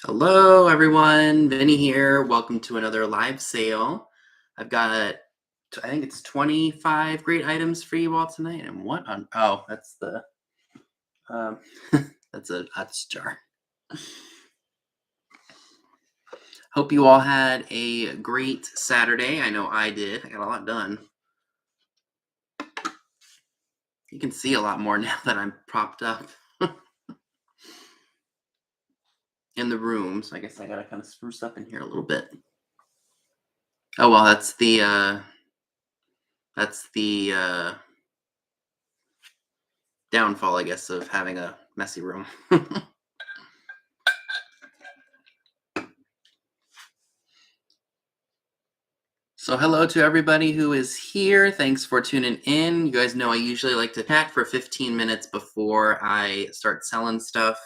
Hello, everyone. Vinny here. Welcome to another live sale. I've got, I think it's 25 great items for you all tonight. And what on? Oh, that's the, um, that's a jar. Hope you all had a great Saturday. I know I did. I got a lot done. You can see a lot more now that I'm propped up in the room. So I guess I gotta kind of spruce up in here a little bit. Oh well, that's the downfall, I guess, of having a messy room. So hello to everybody who is here. Thanks for tuning in. You guys know I usually like to chat for 15 minutes before I start selling stuff.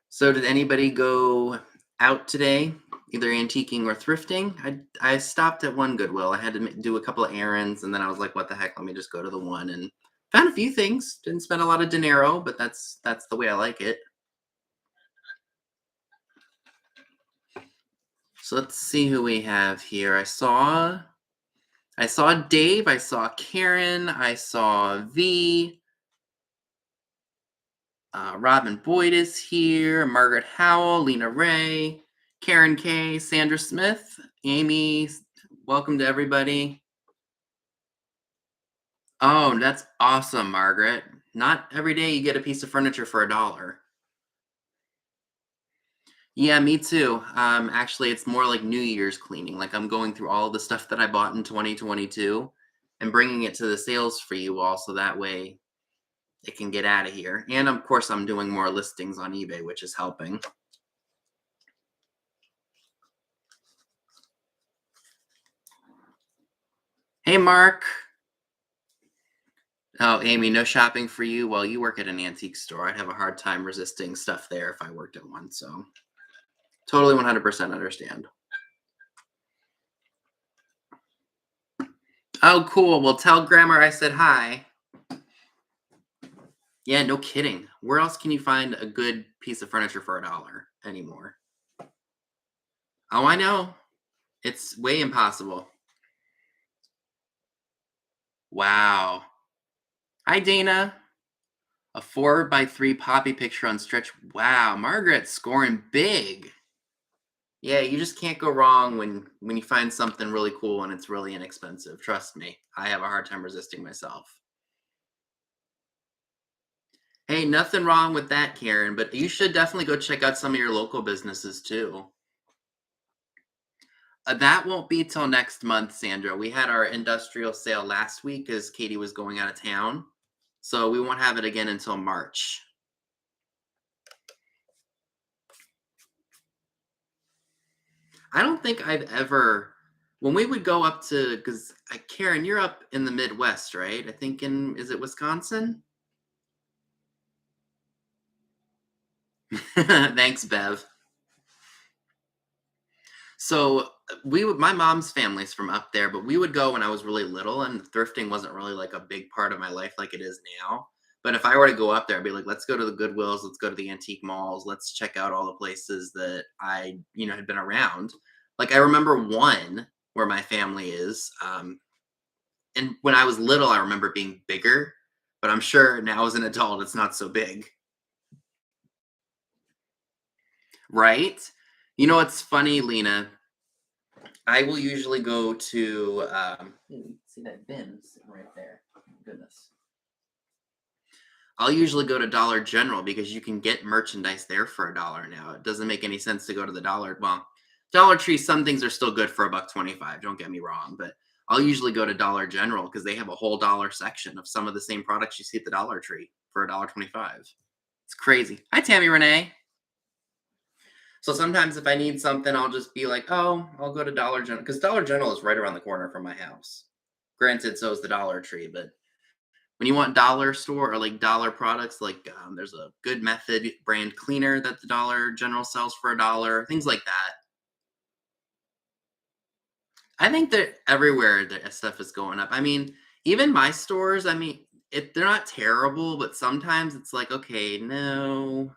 So did anybody go out today, either antiquing or thrifting? I stopped at one Goodwill. I had to do a couple of errands, and then I was like, what the heck, let me just go to the one, and found a few things. Didn't spend a lot of dinero, but that's the way I like it. So let's see who we have here. I saw Dave, I saw Karen, I saw V. Robin Boyd is here, Margaret Howell, Lena Ray, Karen K, Sandra Smith, Amy. Welcome to everybody. Oh, that's awesome, Margaret. Not every day you get a piece of furniture for $1. Yeah, me too. Actually, it's more like New Year's cleaning. Like I'm going through all the stuff that I bought in 2022 and bringing it to the sales for you all, so that way it can get out of here. And of course, I'm doing more listings on eBay, which is helping. Hey, Mark. Oh, Amy, no shopping for you? Well, you work at an antique store. I'd have a hard time resisting stuff there if I worked at one. So totally 100% understand. Oh, cool. Well, tell Grammar I said hi. Yeah, no kidding. Where else can you find a good piece of furniture for $1 anymore? Oh, I know. It's way impossible. Wow. Hi, Dana. A 4x3 poppy picture on stretch. Wow, Margaret's scoring big. Yeah, you just can't go wrong when you find something really cool and it's really inexpensive. Trust me, I have a hard time resisting myself. Hey, nothing wrong with that, Karen, but you should definitely go check out some of your local businesses too. That won't be till next month, Sandra. We had our industrial sale last week as Katie was going out of town. So we won't have it again until March. I don't think I've ever, when we would go up to, because Karen, you're up in the Midwest, right? I think is it Wisconsin? Thanks, Bev. So my mom's family's from up there, but we would go when I was really little, and thrifting wasn't really like a big part of my life like it is now. But if I were to go up there, I'd be like, let's go to the Goodwills, let's go to the antique malls, let's check out all the places that I, had been around. Like I remember one where my family is, and when I was little, I remember being bigger, but I'm sure now as an adult, it's not so big, right? You know what's funny, Lena? I will usually go to see that bin sitting right there. Goodness. I'll usually go to Dollar General because you can get merchandise there for $1 now. It doesn't make any sense to go to the Dollar Tree. Some things are still good for $1.25. Don't get me wrong, but I'll usually go to Dollar General because they have a whole dollar section of some of the same products you see at the Dollar Tree for $1.25. It's crazy. Hi, Tammy Renee. So sometimes if I need something, I'll just be like, oh, I'll go to Dollar General, because Dollar General is right around the corner from my house. Granted, so is the Dollar Tree, but when you want dollar store or like dollar products, like there's a Good Method brand cleaner that the Dollar General sells for $1, things like that. I think that everywhere the stuff is going up. I mean, even my stores, they're not terrible, but sometimes it's like, okay, no,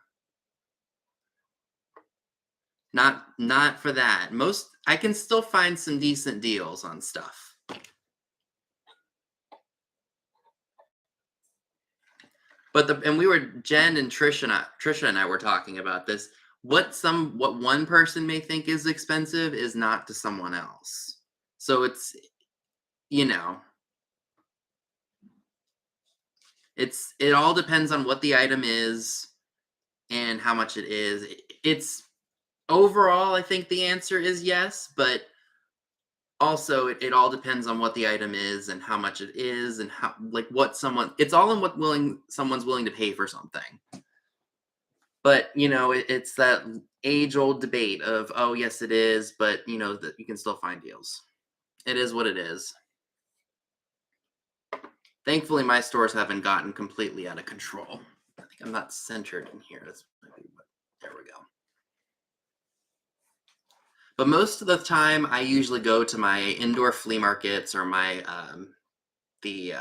not for that. Most I can still find some decent deals on stuff. But and we were Jen and Trisha and I were talking about this. What one person may think is expensive is not to someone else. So it's you know, it all depends on what the item is and how much it is. It's overall, I think the answer is yes, but also it all depends on what the item is and how much it is and how like what someone it's all in what willing someone's willing to pay for something. But it's that age old debate of, oh yes it is, but that you can still find deals. It is what it is. Thankfully my stores haven't gotten completely out of control. I think I'm not centered in here. There we go. But most of the time, I usually go to my indoor flea markets or my the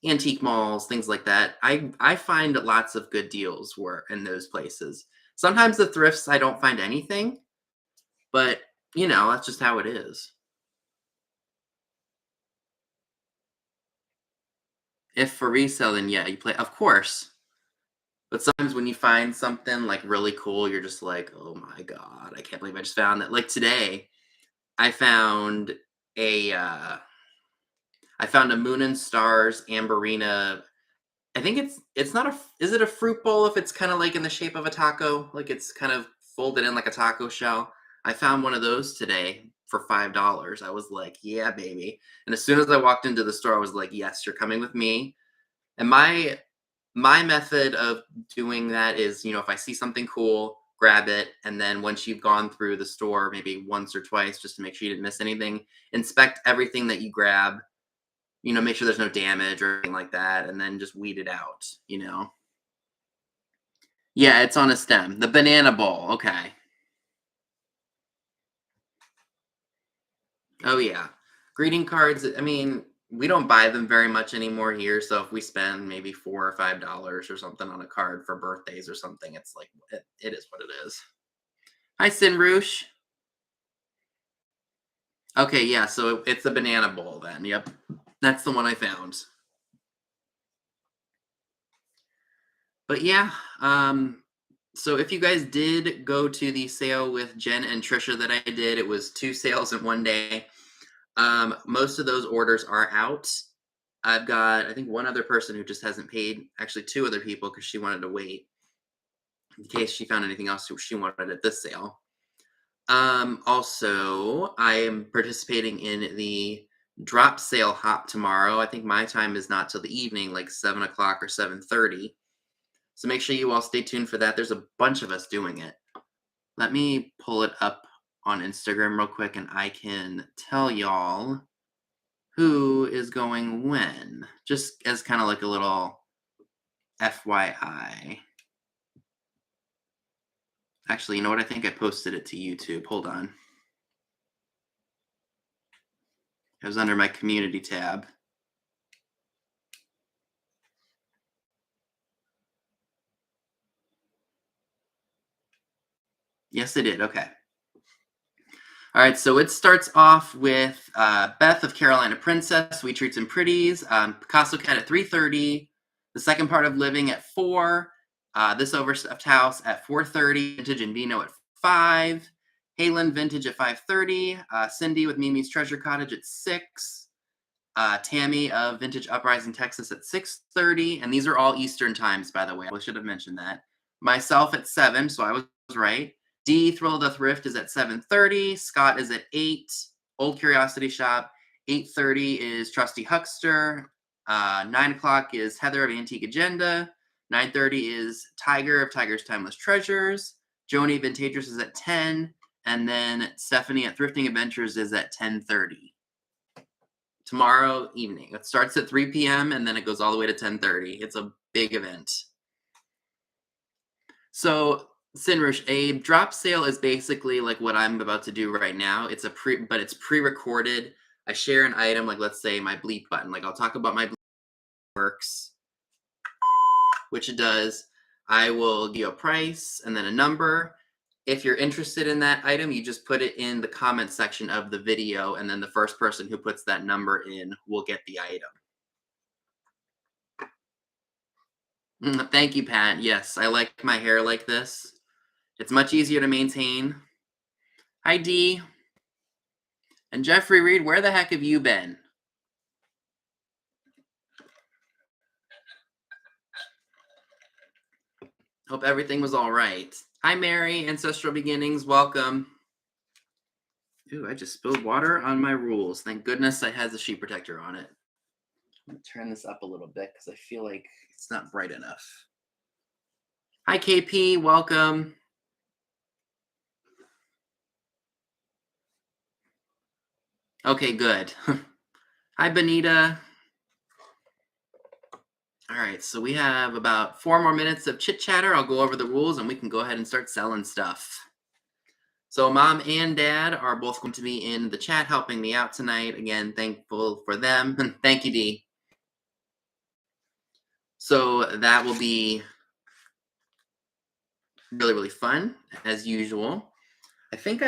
antique malls, things like that. I find lots of good deals were in those places. Sometimes the thrifts I don't find anything, but that's just how it is. If for resale, then yeah, you play, of course. But sometimes when you find something like really cool, you're just like, oh my god, I can't believe I just found that. Like today, I found a Moon and Stars Amberina. I think it's not a. Is it a fruit bowl if it's kind of like in the shape of a taco? Like it's kind of folded in like a taco shell. I found one of those today for $5. I was like, yeah, baby. And as soon as I walked into the store, I was like, yes, you're coming with me. And my method of doing that is, if I see something cool, grab it, and then once you've gone through the store maybe once or twice just to make sure you didn't miss anything, inspect everything that you grab, make sure there's no damage or anything like that, and then just weed it out. Yeah, it's on a stem. The banana bowl, okay. Oh yeah. Greeting cards, I mean, we don't buy them very much anymore here, so if we spend maybe $4 or $5 or something on a card for birthdays or something, it's like it is what it is. Hi, Sinrush. Okay, yeah, so it's the banana bowl then. Yep. That's the one I found. But yeah, so if you guys did go to the sale with Jen and Trisha that I did, it was 2 sales in one day. Most of those orders are out. I've got, I think, one other person who just hasn't paid. Actually, 2 other people because she wanted to wait in case she found anything else she wanted at this sale. Also, I am participating in the drop sale hop tomorrow. I think my time is not till the evening, like 7 o'clock or 7:30. So make sure you all stay tuned for that. There's a bunch of us doing it. Let me pull it up on Instagram real quick and I can tell y'all who is going when, just as kind of like a little FYI. Actually, you know what? I think I posted it to YouTube. Hold on. It was under my community tab. Yes, it did. Okay. All right, so it starts off with Beth of Carolina Princess, Sweet Treats and Pretties, Picasso Cat at 3:30, The Second Part of Living at 4, This Overstuffed House at 4:30, Vintage and Vino at 5, Halen Vintage at 5:30, Cindy with Mimi's Treasure Cottage at 6, Tammy of Vintage Uprising Texas at 6:30, and these are all Eastern times, by the way. I should have mentioned that. Myself at 7, so I was right. D Thrill of the Thrift is at 7:30. Scott is at 8. Old Curiosity Shop. 8:30 is Trusty Huckster. 9 o'clock is Heather of Antique Agenda. 9:30 is Tiger of Tiger's Timeless Treasures. Joni Vintageous is at 10. And then Stephanie at Thrifting Adventures is at 10:30. Tomorrow evening. It starts at 3 p.m. and then it goes all the way to 10:30. It's a big event. So, Sinrush, a drop sale is basically like what I'm about to do right now. It's but it's pre-recorded. I share an item, like let's say my bleep button. Like I'll talk about my works, which it does, I will give you a price and then a number. If you're interested in that item, you just put it in the comment section of the video, and then the first person who puts that number in will get the item. Thank you, Pat. Yes, I like my hair like this. It's much easier to maintain. Hi, Dee. And Jeffrey Reed, where the heck have you been? Hope everything was all right. Hi, Mary. Ancestral Beginnings, welcome. Ooh, I just spilled water on my rules. Thank goodness I had the sheet protector on it. I'm going to turn this up a little bit because I feel like it's not bright enough. Hi, KP. Welcome. Okay, good. Hi, Benita. All right, so we have about 4 more minutes of chit chatter. I'll go over the rules and we can go ahead and start selling stuff. So Mom and Dad are both going to be in the chat helping me out tonight. Again, thankful for them. Thank you, Dee. So that will be really, really fun, as usual. I think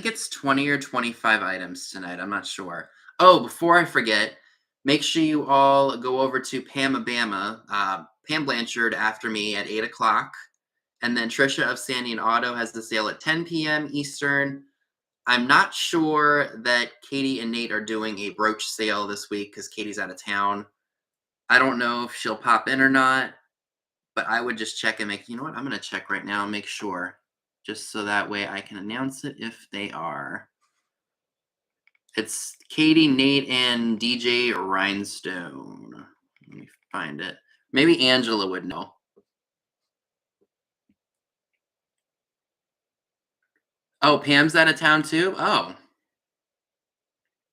it's 20 or 25 items tonight. I'm not sure. Oh, before I forget, make sure you all go over to Pam Blanchard after me at 8 o'clock. And then Trisha of Sandy and Otto has the sale at 10 p.m. Eastern. I'm not sure that Katie and Nate are doing a brooch sale this week because Katie's out of town. I don't know if she'll pop in or not, but I would just check and you know what? I'm going to check right now and make sure, just so that way I can announce it if they are. It's Katie, Nate, and DJ Rhinestone. Let me find it. Maybe Angela would know. Oh, Pam's out of town too? Oh.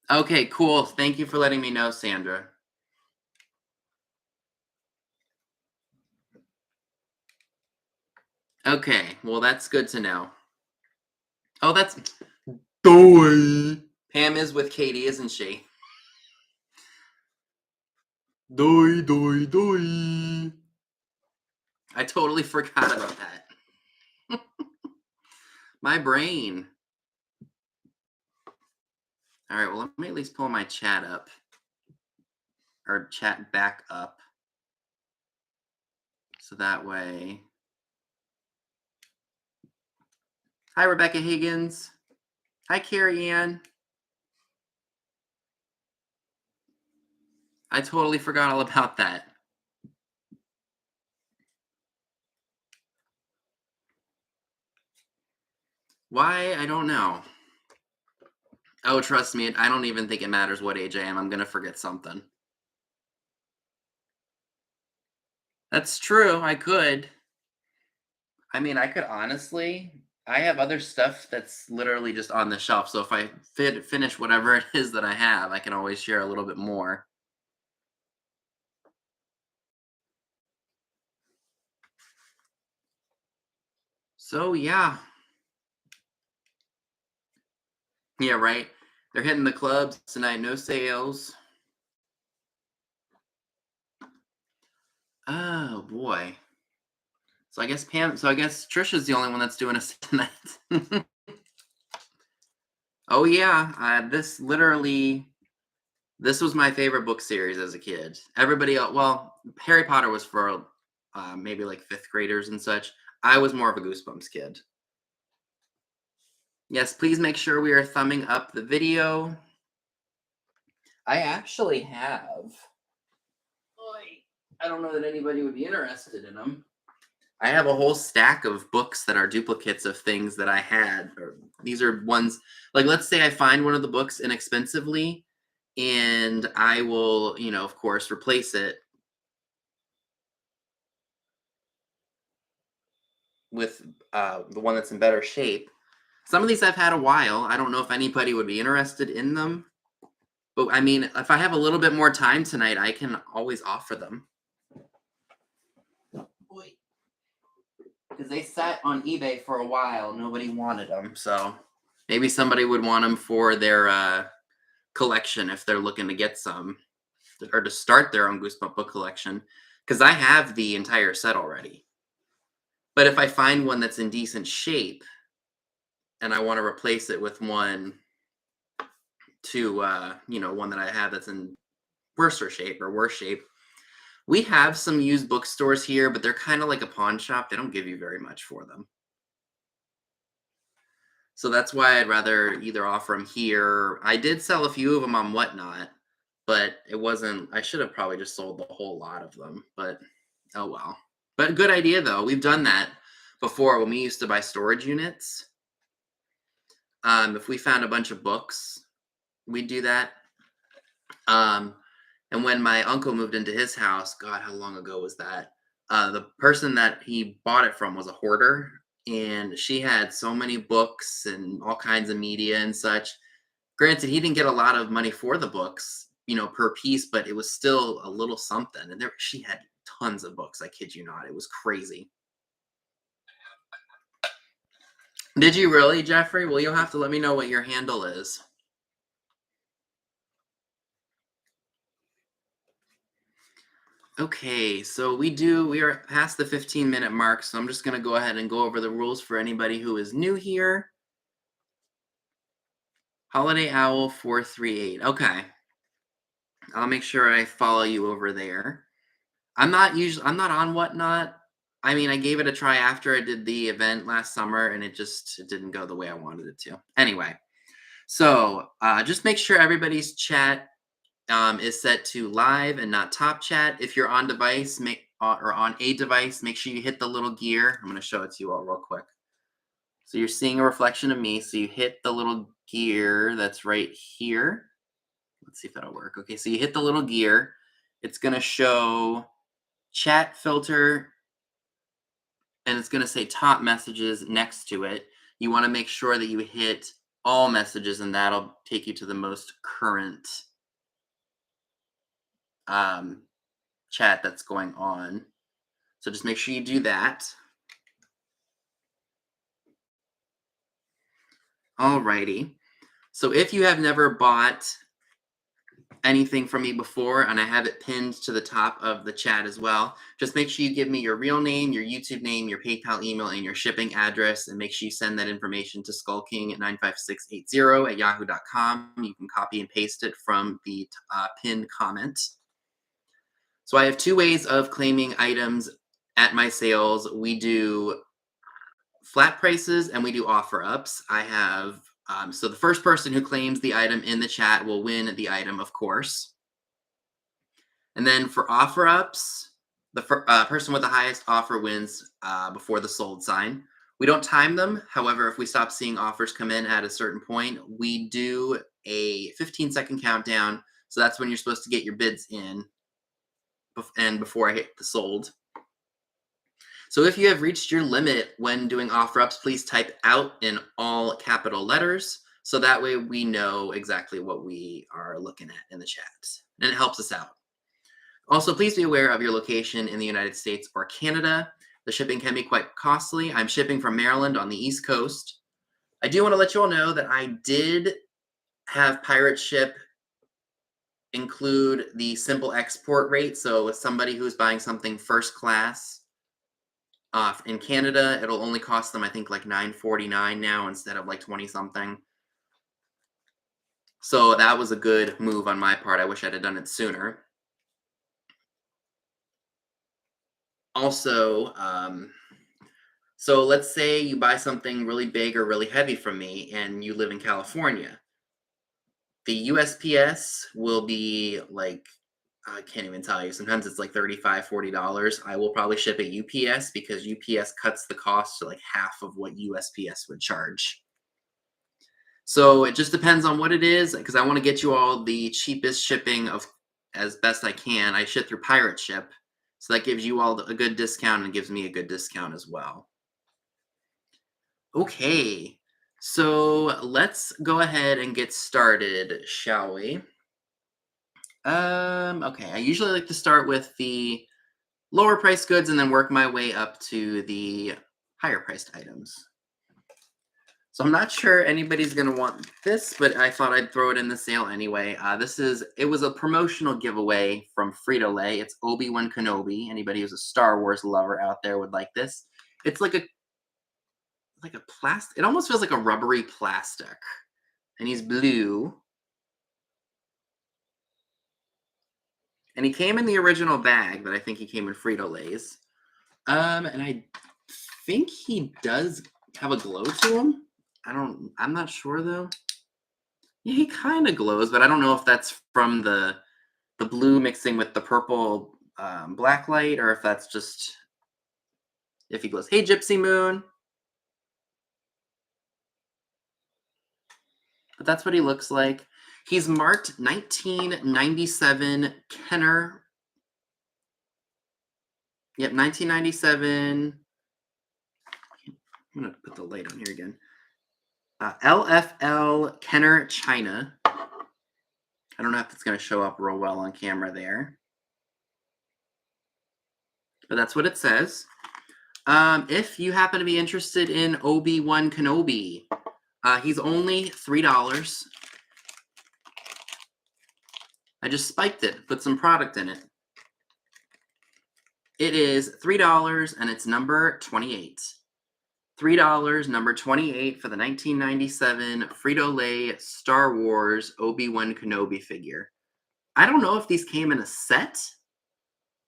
Okay, cool. Thank you for letting me know, Sandra. Okay, well, that's good to know. Oh, that's... Doy. Pam is with Katie, isn't she? Doy, doy, doy. I totally forgot about that. My brain. All right, well, let me at least pull my chat up. Or chat back up. So that way... Hi, Rebecca Higgins. Hi, Carrie Ann. I totally forgot all about that. Why? I don't know. Oh, trust me, I don't even think it matters what age I am. I'm going to forget something. That's true. I could. I mean, I could honestly... I have other stuff that's literally just on the shelf. So if I finish whatever it is that I have, I can always share a little bit more. So, yeah. Yeah, right. They're hitting the clubs tonight. No sales. Oh, boy. So I guess Trisha's the only one that's doing us tonight. Oh, yeah. This was my favorite book series as a kid. Everybody else, well, Harry Potter was for maybe like 5th graders and such. I was more of a Goosebumps kid. Yes, please make sure we are thumbing up the video. I actually have... I don't know that anybody would be interested in them. I have a whole stack of books that are duplicates of things that I had. These are ones, like, let's say I find one of the books inexpensively, and I will, of course, replace it with the one that's in better shape. Some of these I've had a while. I don't know if anybody would be interested in them. But, I mean, if I have a little bit more time tonight, I can always offer them. Because they sat on eBay for a while. Nobody wanted them. So maybe somebody would want them for their collection if they're looking to get some. or to start their own Goosebump book collection, because I have the entire set already. But if I find one that's in decent shape and I want to replace it with one to, one that I have that's in worse shape, we have some used bookstores here, but they're kind of like a pawn shop. They don't give you very much for them. So that's why I'd rather either offer them here. I did sell a few of them on Whatnot, but it wasn't, I should have probably just sold the whole lot of them, but oh well. But good idea though. We've done that before when we used to buy storage units. If we found a bunch of books, we'd do that. And when my uncle moved into his house, God, how long ago was that? The person that he bought it from was a hoarder, and she had so many books and all kinds of media and such. Granted, he didn't get a lot of money for the books, per piece, but it was still a little something. And she had tons of books. I kid you not. It was crazy. Did you really, Jeffrey? Well, you'll have to let me know what your handle is. Okay, so we are past the 15-minute mark, so I'm just going to go ahead and go over the rules for anybody who is new here. Holiday Owl 438. Okay. I'll make sure I follow you over there. I'm not on Whatnot. I mean, I gave it a try after I did the event last summer, and it didn't go the way I wanted it to. Anyway, so just make sure everybody's chat is set to live and not top chat. If you're on device, or on a device, make sure you hit the little gear. I'm going to show it to you all real quick. So you're seeing a reflection of me. So you hit the little gear that's right here. Let's see if that'll work. Okay, so you hit the little gear. It's going to show chat filter, and it's going to say top messages next to it. You want to make sure that you hit all messages, and that'll take you to the most current chat that's going on. So just make sure you do that. Alrighty. So if you have never bought anything from me before, and I have it pinned to the top of the chat as well, just make sure you give me your real name, your YouTube name, your PayPal email, and your shipping address, and make sure you send that information to skullking95680@yahoo.com. You can copy and paste it from the pinned comment. So I have two ways of claiming items at my sales. We do flat prices and we do offer ups. I have, so the first person who claims the item in the chat will win the item, of course. And then for offer ups, the person with the highest offer wins before the sold sign. We don't time them. However, if we stop seeing offers come in at a certain point, we do a 15-second countdown. So that's when you're supposed to get your bids in, and before I hit the sold. So if you have reached your limit when doing offer ups, please type out in all capital letters. So that way we know exactly what we are looking at in the chat, and it helps us out. Also, please be aware of your location in the United States or Canada. The shipping can be quite costly. I'm shipping from Maryland on the East Coast. I do want to let you all know that I did have Pirate Ship include the simple export rate. So with somebody who's buying something first class in Canada, it'll only cost them, I think, like $9.49 now instead of like 20 something. So that was a good move on my part. I wish I'd have done it sooner. Also, so let's say you buy something really big or really heavy from me and you live in California. The USPS will be like, I can't even tell you. Sometimes it's like $35, $40. I will probably ship at UPS because UPS cuts the cost to like half of what USPS would charge. So it just depends on what it is, because I want to get you all the cheapest shipping of as best I can. I ship through Pirate Ship, so that gives you all a good discount and gives me a good discount as well. Okay, so let's go ahead and get started, shall we? Okay, I usually like to start with the lower price goods and then work my way up to the higher priced items. So I'm not sure anybody's gonna want this, but I thought I'd throw it in the sale anyway. It was a promotional giveaway from Frito-Lay. It's Obi-Wan Kenobi. Anybody who's a Star Wars lover out there would like this. It's like a plastic. It almost feels like a rubbery plastic, and he's blue. And he came in the original bag, but I think he came in Frito-Lay's. And I think he does have a glow to him. I'm not sure though. Yeah, he kind of glows, but I don't know if that's from the blue mixing with the purple black light, or if that's just if he glows. Hey, Gypsy Moon. But that's what he looks like. He's marked 1997 Kenner. Yep, 1997. I'm going to put the light on here again. LFL Kenner China. I don't know if it's going to show up real well on camera there. But that's what it says. If you happen to be interested in ObiWan Kenobi, he's only $3. I just spiked it, put some product in it. It is $3 and it's number 28. $3, number 28 for the 1997 Frito-Lay Star Wars Obi-Wan Kenobi figure. I don't know if these came in a set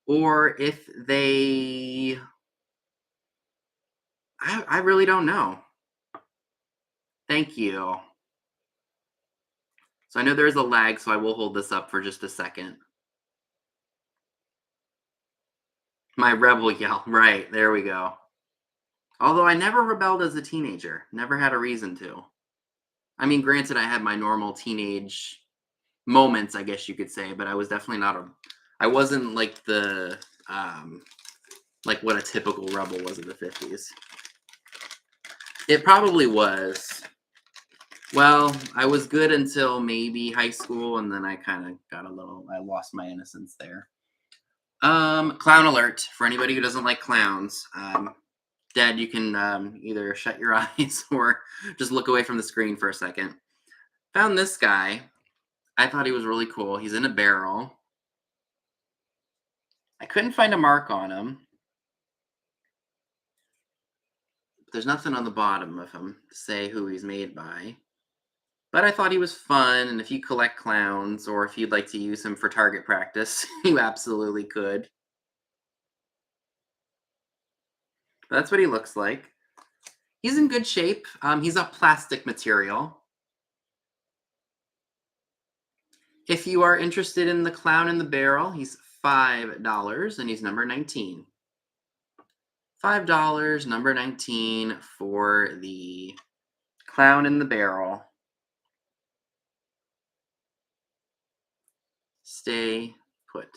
or if they... I really don't know. Thank you. So I know there's a lag, so I will hold this up for just a second. My rebel yell. Right, there we go. Although I never rebelled as a teenager. Never had a reason to. I mean, granted, I had my normal teenage moments, I guess you could say, but I was definitely not I wasn't like the, like what a typical rebel was in the 50s. It probably was. Well, I was good until maybe high school, and then I kind of got I lost my innocence there. Clown alert for anybody who doesn't like clowns. Dad, you can either shut your eyes or just look away from the screen for a second. Found this guy. I thought he was really cool. He's in a barrel. I couldn't find a mark on him. There's nothing on the bottom of him to say who he's made by. But I thought he was fun, and if you collect clowns, or if you'd like to use him for target practice, you absolutely could. But that's what he looks like. He's in good shape. He's a plastic material. If you are interested in the clown in the barrel, he's $5, and he's number 19. $5, number 19 for the clown in the barrel. Stay put.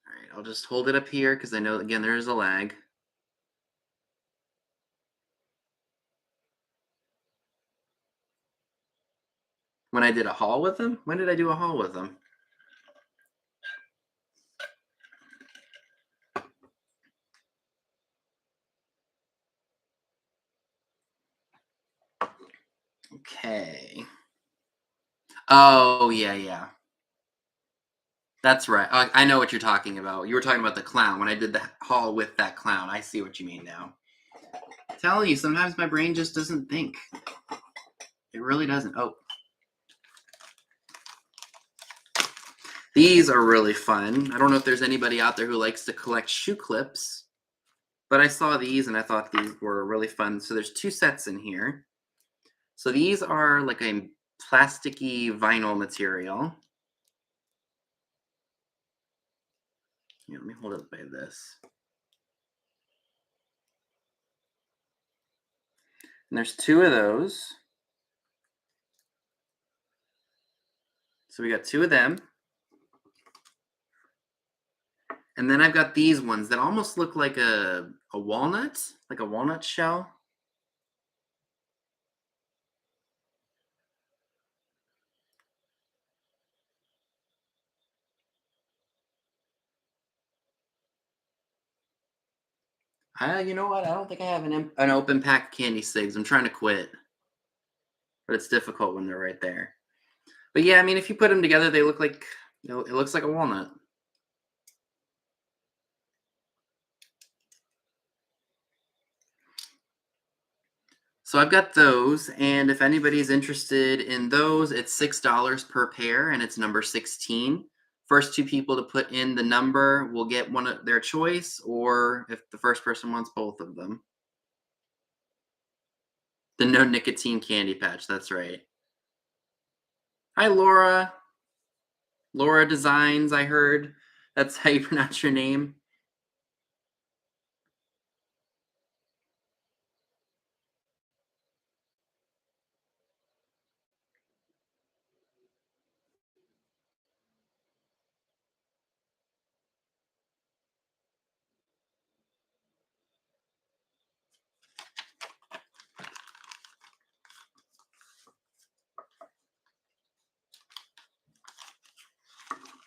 All right, I'll just hold it up here because I know, again, there is a lag. When I did a haul with him? When did I do a haul with him? Okay. Oh, yeah. That's right. I know what you're talking about. You were talking about the clown. When I did the haul with that clown, I see what you mean now. I'm telling you, sometimes my brain just doesn't think. It really doesn't. Oh. These are really fun. I don't know if there's anybody out there who likes to collect shoe clips, but I saw these and I thought these were really fun. So there's 2 sets in here. So these are like a plasticky vinyl material. Here, let me hold it by this. And there's 2 of those. So we got 2 of them. And then I've got these ones that almost look like a walnut, like a walnut shell. You know what? I don't think I have an open pack of candy cigs. I'm trying to quit, but it's difficult when they're right there. But yeah, I mean, if you put them together, they look like, it looks like a walnut. So I've got those, and if anybody's interested in those, it's $6 per pair, and it's number 16. First two people to put in the number will get one of their choice, or if the first person wants both of them. The no nicotine candy patch, that's right. Hi, Laura. Laura Designs, I heard. That's how you pronounce your name.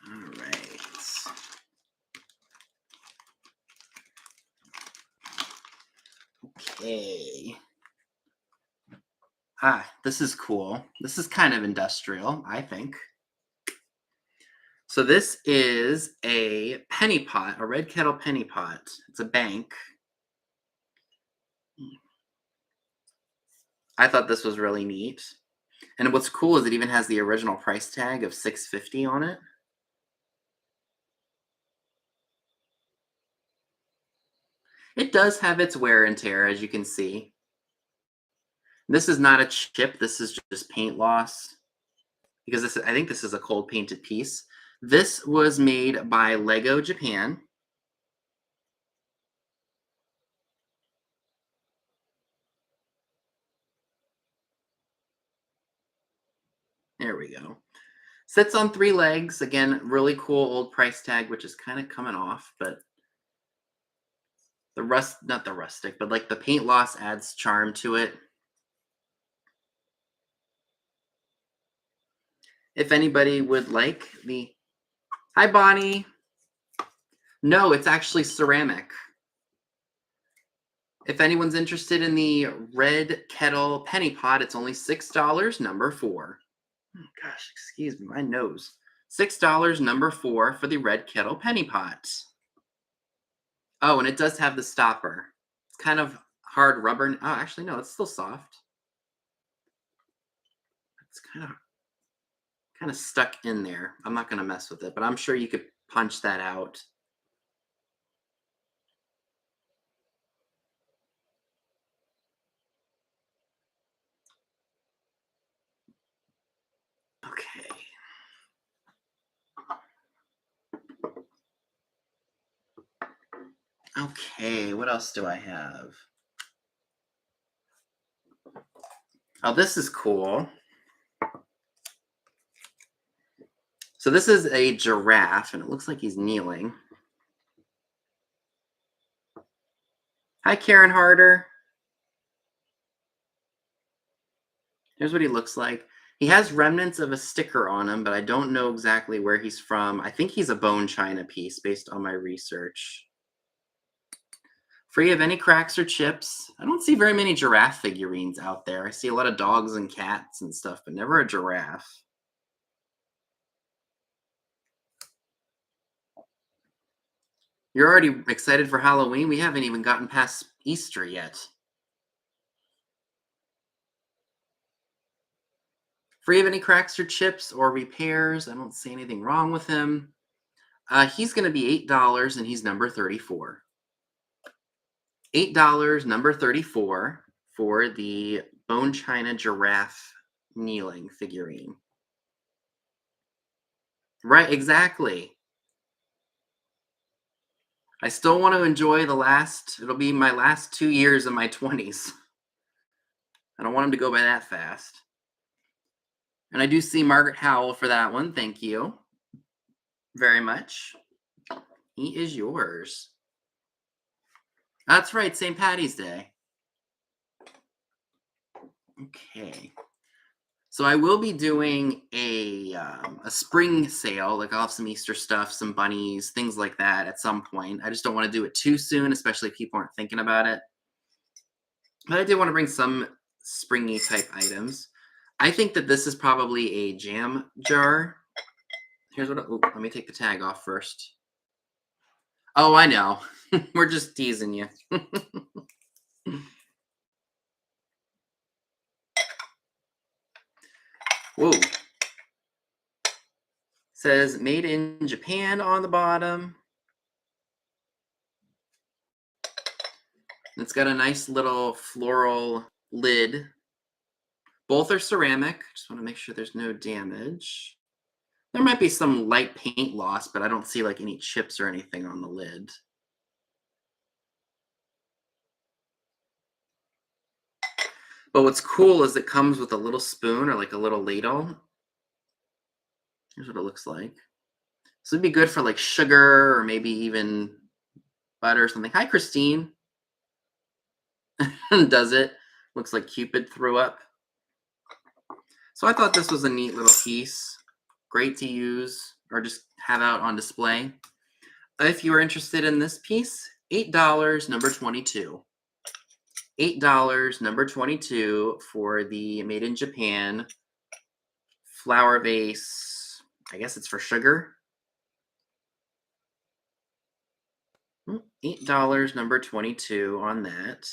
All right. Okay. This is cool. This is kind of industrial, I think. So this is a penny pot, a red kettle penny pot. It's a bank. I thought this was really neat. And what's cool is it even has the original price tag of $6.50 on it. It does have its wear and tear, as you can see. This is not a chip. This is just paint loss, because I think this is a cold painted piece. This was made by Lego Japan. There we go. Sits on 3 legs. Again, really cool old price tag, which is kind of coming off, but not the rustic, but like the paint loss adds charm to it. If anybody would like Hi, Bonnie. No, it's actually ceramic. If anyone's interested in the red kettle penny pot, it's only $6, number 4. Oh, gosh, excuse me, my nose. $6, number 4 for the red kettle penny pot. Oh, and it does have the stopper. It's kind of hard rubber. Oh, actually, no, it's still soft. It's kind of stuck in there. I'm not going to mess with it, but I'm sure you could punch that out. Okay. Okay, what else do I have? Oh, this is cool. So this is a giraffe, and it looks like he's kneeling. Hi, Karen Harder. Here's what he looks like. He has remnants of a sticker on him, but I don't know exactly where he's from. I think he's a bone china piece based on my research. Free of any cracks or chips. I don't see very many giraffe figurines out there. I see a lot of dogs and cats and stuff, but never a giraffe. You're already excited for Halloween? We haven't even gotten past Easter yet. Free of any cracks or chips or repairs. I don't see anything wrong with him. He's going to be $8, and he's number 34. $8, number 34, for the bone china giraffe kneeling figurine. Right, exactly. I still want to enjoy it'll be my last 2 years of my 20s. I don't want him to go by that fast. And I do see Margaret Howell for that one. Thank you very much. He is yours. That's right, St. Patty's Day. Okay. So I will be doing a spring sale. Like I'll have some Easter stuff, some bunnies, things like that at some point. I just don't want to do it too soon, especially if people aren't thinking about it. But I did want to bring some springy type items. I think that this is probably a jam jar. Here's what. Let me take the tag off first. Oh, I know. We're just teasing you. Whoa. Says made in Japan on the bottom. It's got a nice little floral lid. Both are ceramic. Just want to make sure there's no damage. There might be some light paint loss, but I don't see like any chips or anything on the lid. But what's cool is it comes with a little spoon or like a little ladle. Here's what it looks like. So it'd be good for like sugar or maybe even butter or something. Hi, Christine. Does it? Looks like Cupid threw up. So I thought this was a neat little piece. Great to use or just have out on display. If you are interested in this piece, $8, number 22. $8, number 22 for the made in Japan flower vase. I guess it's for sugar. $8, number 22 on that.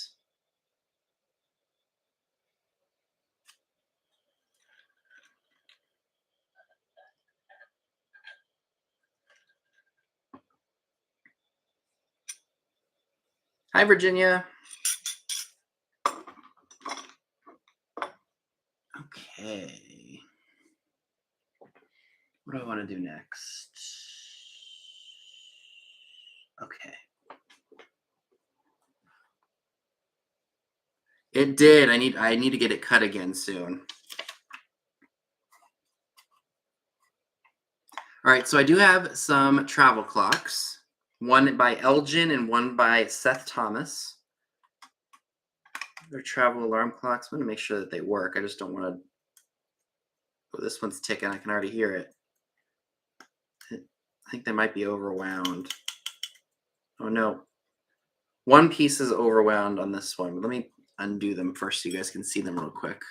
Hi, Virginia. Okay. What do I want to do next? Okay. It did. I need to get it cut again soon. All right, so I do have some travel clocks. One by Elgin and one by Seth Thomas. They're travel alarm clocks. I'm going to make sure that they work. I just don't want to... Oh, this one's ticking. I can already hear it. I think they might be overwound. Oh, no. One piece is overwound on this one. But let me undo them first so you guys can see them real quick.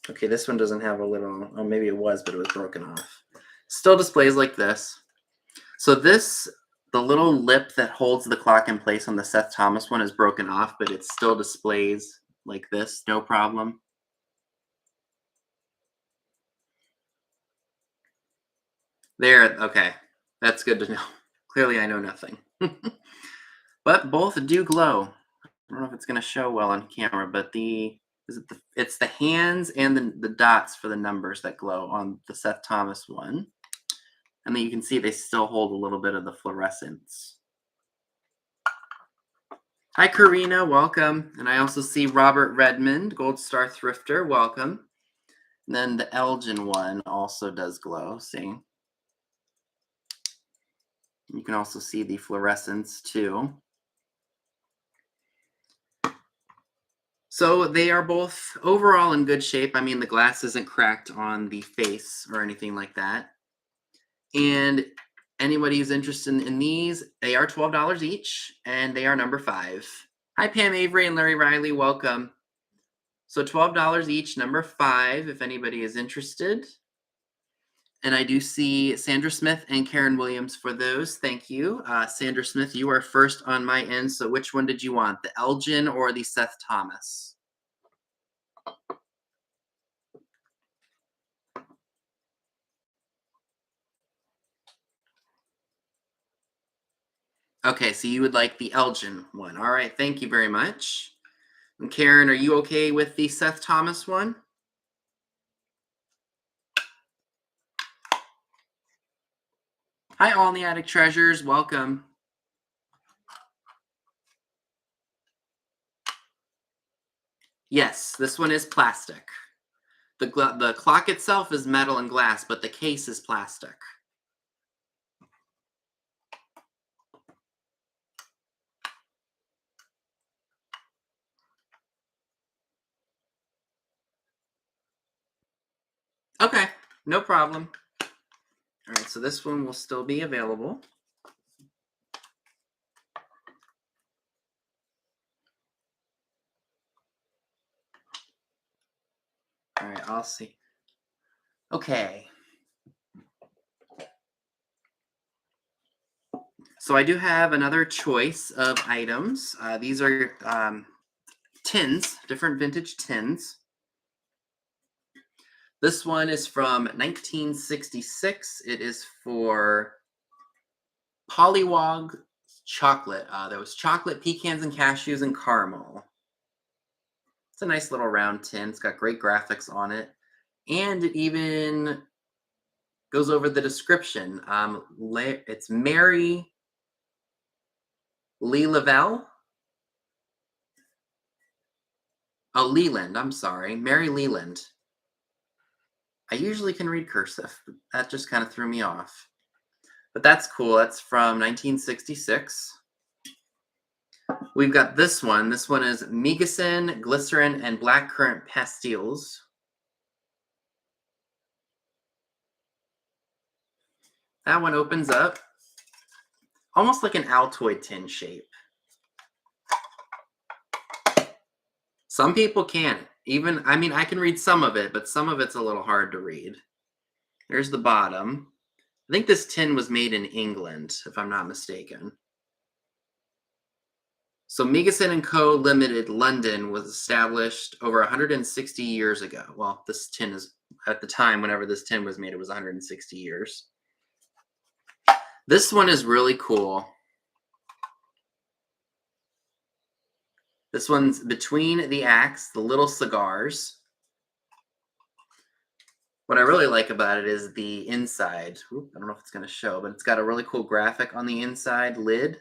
Okay, this one doesn't have a little... Oh, maybe it was, but it was broken off. Still displays like this. So this, the little lip that holds the clock in place on the Seth Thomas one is broken off, but it still displays like this, no problem. There, okay. That's good to know. Clearly I know nothing. But both do glow. I don't know if it's going to show well on camera, but it's the hands and the dots for the numbers that glow on the Seth Thomas one. And then you can see they still hold a little bit of the fluorescence. Hi, Karina, welcome. And I also see Robert Redmond, Gold Star Thrifter, welcome. And then the Elgin one also does glow, see? You can also see the fluorescence too. So they are both overall in good shape. I mean, the glass isn't cracked on the face or anything like that. And anybody who's interested in these, they are $12 each, and they are number 5. Hi, Pam Avery and Larry Riley, welcome. So $12 each, number 5, if anybody is interested. And I do see Sandra Smith and Karen Williams for those. Thank you. Sandra Smith, you are first on my end. So which one did you want, the Elgin or the Seth Thomas? Okay, so you would like the Elgin one. All right, thank you very much. And Karen, are you okay with the Seth Thomas one? Hi, All in the Attic Treasures. Welcome. Yes, this one is plastic. The clock itself is metal and glass, but the case is plastic. Okay, no problem. All right, so this one will still be available. All right, I'll see. Okay. So I do have another choice of items. These are tins, different vintage tins. This one is from 1966. It is for Pollywog chocolate. There was chocolate, pecans, and cashews, and caramel. It's a nice little round tin. It's got great graphics on it. And it even goes over the description. It's Mary Lee Lavelle. Oh, Leland. I'm sorry. Mary Leland. I usually can read cursive. But that just kind of threw me off. But that's cool. That's from 1966. We've got this one. This one is Megasin, Glycerin, and Blackcurrant Pastilles. That one opens up almost like an Altoid tin shape. Some people can't. I can read some of it, but some of it's a little hard to read. There's the bottom. I think this tin was made in England, if I'm not mistaken. So Megasin & Co. Limited, London, was established over 160 years ago. Well, this tin is, at the time, whenever this tin was made, it was 160 years. This one is really cool. This one's Between the Acts, the Little Cigars. What I really like about it is the inside. I don't know if it's going to show, but it's got a really cool graphic on the inside lid.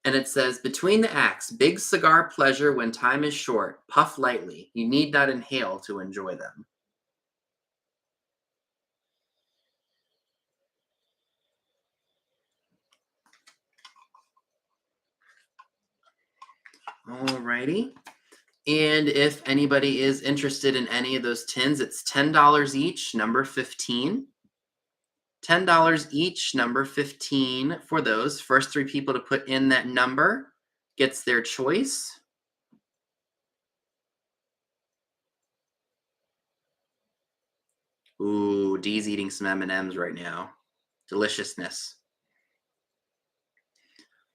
And it says, Between the Acts, big cigar pleasure when time is short. Puff lightly. You need not inhale to enjoy them. Alrighty. And if anybody is interested in any of those tins, it's $10 each, number 15. $10 each, number 15 for those. First 3 people to put in that number gets their choice. Ooh, Dee's eating some M&Ms right now. Deliciousness.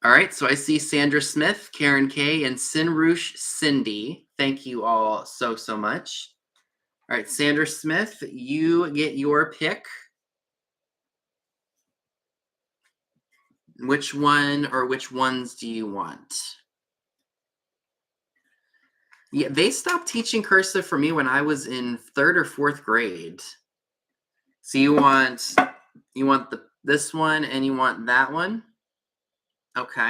All right, so I see Sandra Smith, Karen K, and Sinrush Cindy. Thank you all so much. All right, Sandra Smith, you get your pick. Which one or which ones do you want? Yeah, they stopped teaching cursive for me when I was in 3rd or 4th grade. So you want this one and you want that one? Okay.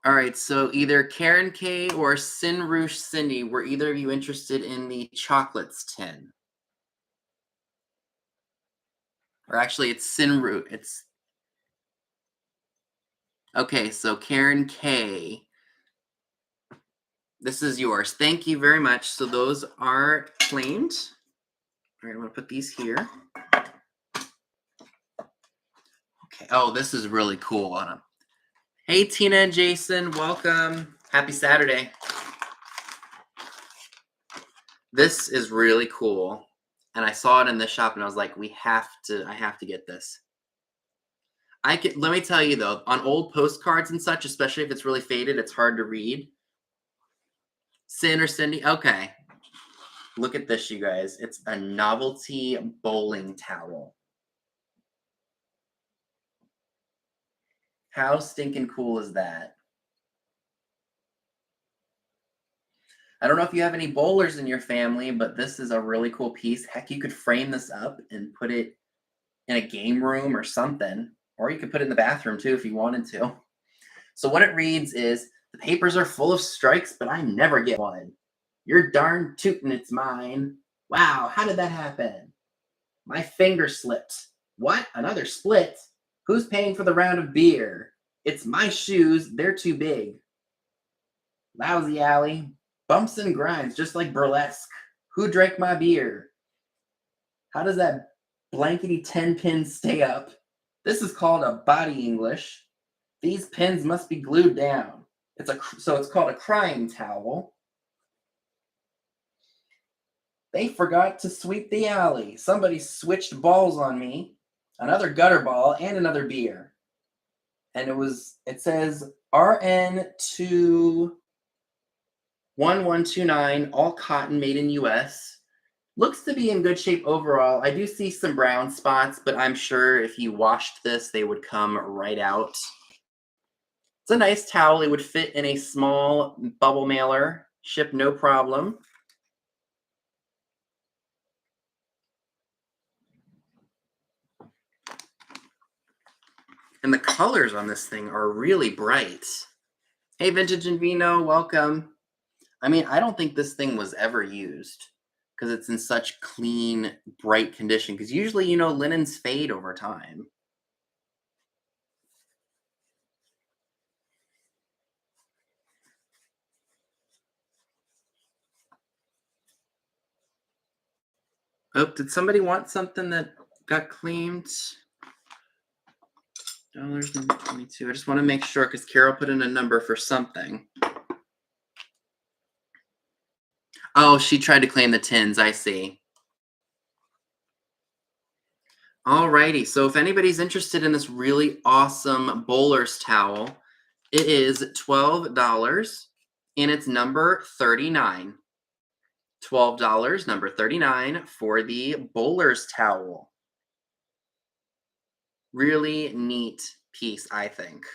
All right, so either Karen K or Sinrush Cindy, were either of you interested in the chocolates tin? Or actually, it's Sinrush. Okay, so Karen K. This is yours. Thank you very much. So those are claimed. All right, I'm going to put these here. Okay. Oh, this is really cool on them. Hey, Tina and Jason, welcome. Happy Saturday. This is really cool. And I saw it in the shop and I was like, I have to get this. Let me tell you though, on old postcards and such, especially if it's really faded, it's hard to read. Sin or Cindy? Okay. Look at this, you guys. It's a novelty bowling towel. How stinking cool is that? I don't know if you have any bowlers in your family, but this is a really cool piece. Heck, you could frame this up and put it in a game room or something. Or you could put it in the bathroom too if you wanted to. So what it reads is, the papers are full of strikes, but I never get one. You're darn tootin' it's mine. Wow, how did that happen? My finger slipped. What? Another split? Who's paying for the round of beer? It's my shoes. They're too big. Lousy alley. Bumps and grinds, just like burlesque. Who drank my beer? How does that blankety 10 pin stay up? This is called a body English. These pins must be glued down. So it's called a crying towel. They forgot to sweep the alley. Somebody switched balls on me. Another gutter ball and another beer. And it says RN21129, all cotton, made in US. Looks to be in good shape overall. I do see some brown spots, but I'm sure if you washed this, they would come right out. It's a nice towel. It would fit in a small bubble mailer. Ship no problem. And the colors on this thing are really bright. Hey, Vintage and Vino, welcome. I mean, I don't think this thing was ever used because it's in such clean, bright condition. Because usually, linens fade over time. Oh, did somebody want something that got claimed? Dollars number 22. I just want to make sure because Carol put in a number for something. Oh, she tried to claim the tins. I see. Alrighty, so if anybody's interested in this really awesome bowler's towel, it is $12 and it's number 39. $12, number 39 for the bowler's towel. Really neat piece, I think.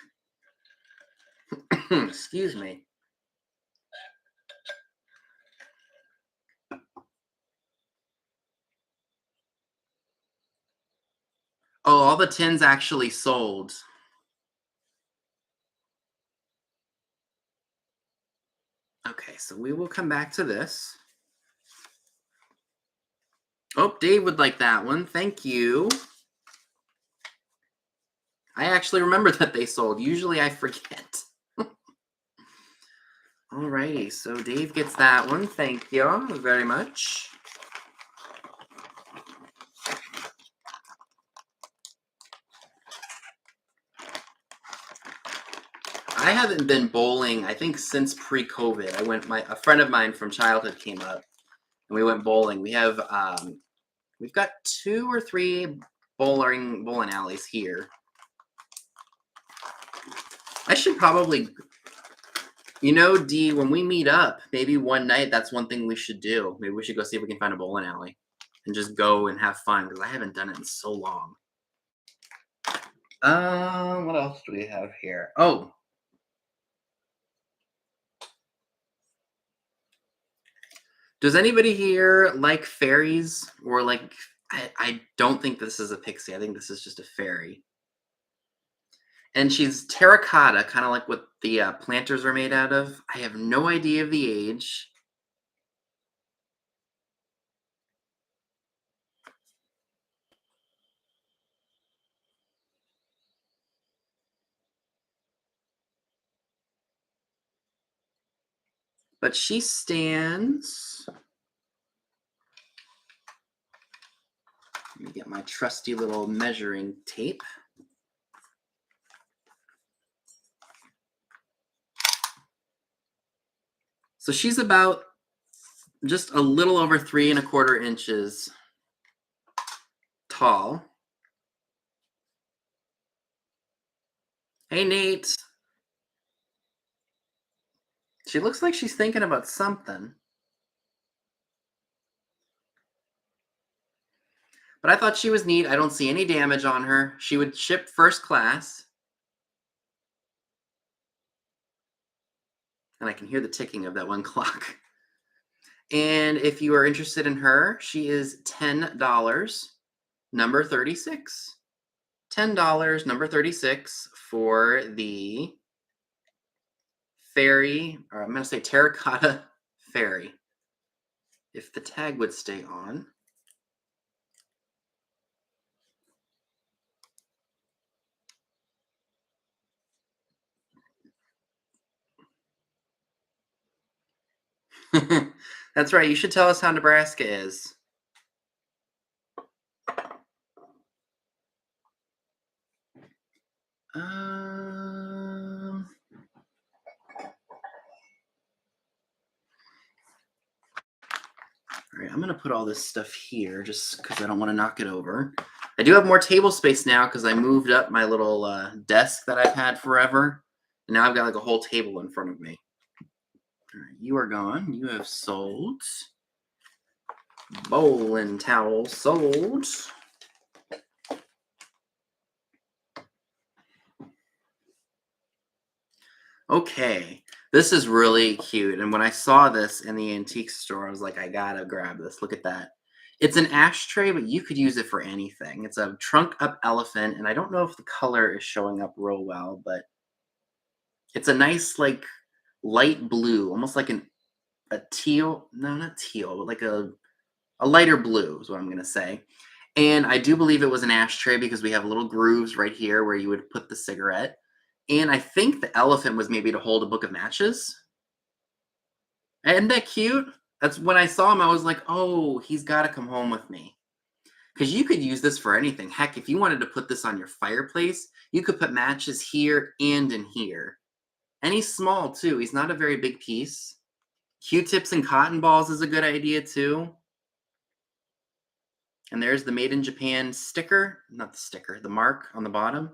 Excuse me. Oh, all the tins actually sold. Okay, so we will come back to this. Oh, Dave would like that one. Thank you. I actually remember that they sold. Usually I forget. Alrighty, so Dave gets that one. Thank you very much. I haven't been bowling, I think, since pre-COVID. A friend of mine from childhood came up, and we went bowling. We've got 2 or 3 bowling alleys here. I should probably, Dee, when we meet up, maybe one night, that's one thing we should do. Maybe we should go see if we can find a bowling alley and just go and have fun, because I haven't done it in so long. What else do we have here? Oh. Does anybody here like fairies? Or like, I don't think this is a pixie. I think this is just a fairy. And she's terracotta, kind of like what the planters are made out of. I have no idea of the age. But she stands. Let me get my trusty little measuring tape. So she's about just a little over 3 1/4 inches tall. Hey, Nate. She looks like she's thinking about something. But I thought she was neat. I don't see any damage on her. She would ship first class. And I can hear the ticking of that one clock. And if you are interested in her, she is $10, number 36. $10, number 36 for the fairy, or I'm going to say terracotta fairy. If the tag would stay on. That's right. You should tell us how Nebraska is. Um, all right, I'm going to put all this stuff here just because I don't want to knock it over. I do have more table space now because I moved up my little desk that I've had forever. And now I've got like a whole table in front of me. All right, you are gone. You have sold. Bowling towel sold. Okay, this is really cute. And when I saw this in the antique store, I was like, I gotta grab this. Look at that. It's an ashtray, but you could use it for anything. It's a trunk up elephant, and I don't know if the color is showing up real well, but it's a nice, like, light blue, almost like a teal. No, not teal, but like a lighter blue is what I'm gonna say. And I do believe it was an ashtray because we have little grooves right here where you would put the cigarette. And I think the elephant was maybe to hold a book of matches. Isn't that cute? That's when I saw him, I was like, oh, he's got to come home with me. Because you could use this for anything. Heck, if you wanted to put this on your fireplace, you could put matches here and in here. And he's small too. He's not a very big piece. Q-tips and cotton balls is a good idea too. And there's the Made in Japan sticker. Not the sticker, the mark on the bottom.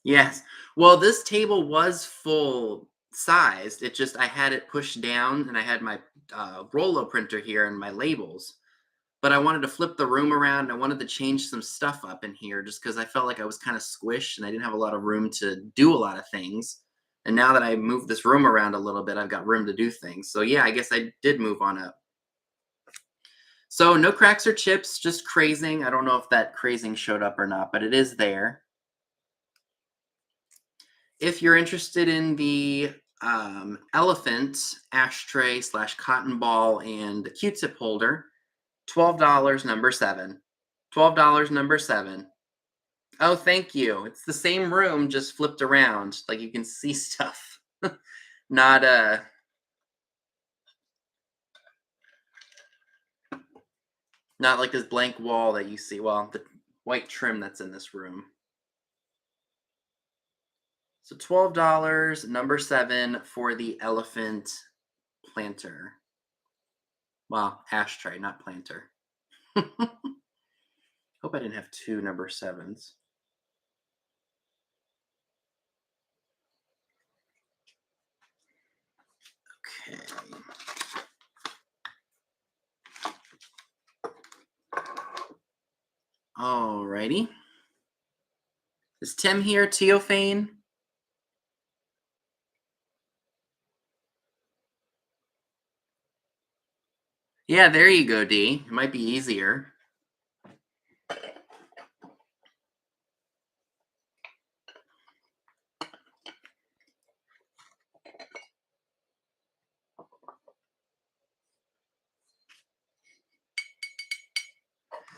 Yes. Well, this table was full sized. It just I had it pushed down and I had my Rolo printer here and my labels. But I wanted to flip the room around and I wanted to change some stuff up in here just because I felt like I was kind of squished and I didn't have a lot of room to do a lot of things. And now that I moved this room around a little bit, I've got room to do things. So yeah, I guess I did move on up. So no cracks or chips, just crazing. I don't know if that crazing showed up or not, but it is there. If you're interested in the elephant ashtray / cotton ball and Q-tip holder, $12 number 7. $12 number 7. Oh, thank you. It's the same room, just flipped around. Like you can see stuff. Not not like this blank wall that you see. Well, the white trim that's in this room. So $12, number 7 for the elephant planter. Well, ashtray, not planter. Hope I didn't have 2 number 7s. Okay. Alrighty. Is Tim here, Teophane? Yeah, there you go, D. It might be easier.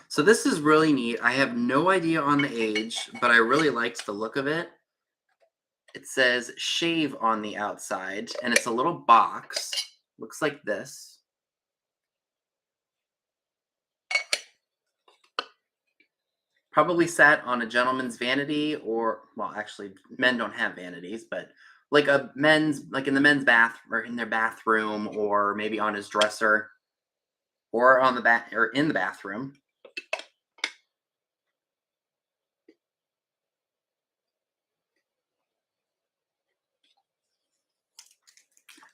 So this is really neat. I have no idea on the age, but I really liked the look of it. It says shave on the outside, and it's a little box. Looks like this. Probably sat on a gentleman's vanity, or, well, actually, men don't have vanities, but like a men's, like in the men's bath, or in their bathroom, or maybe on his dresser, or on the back, or in the bathroom.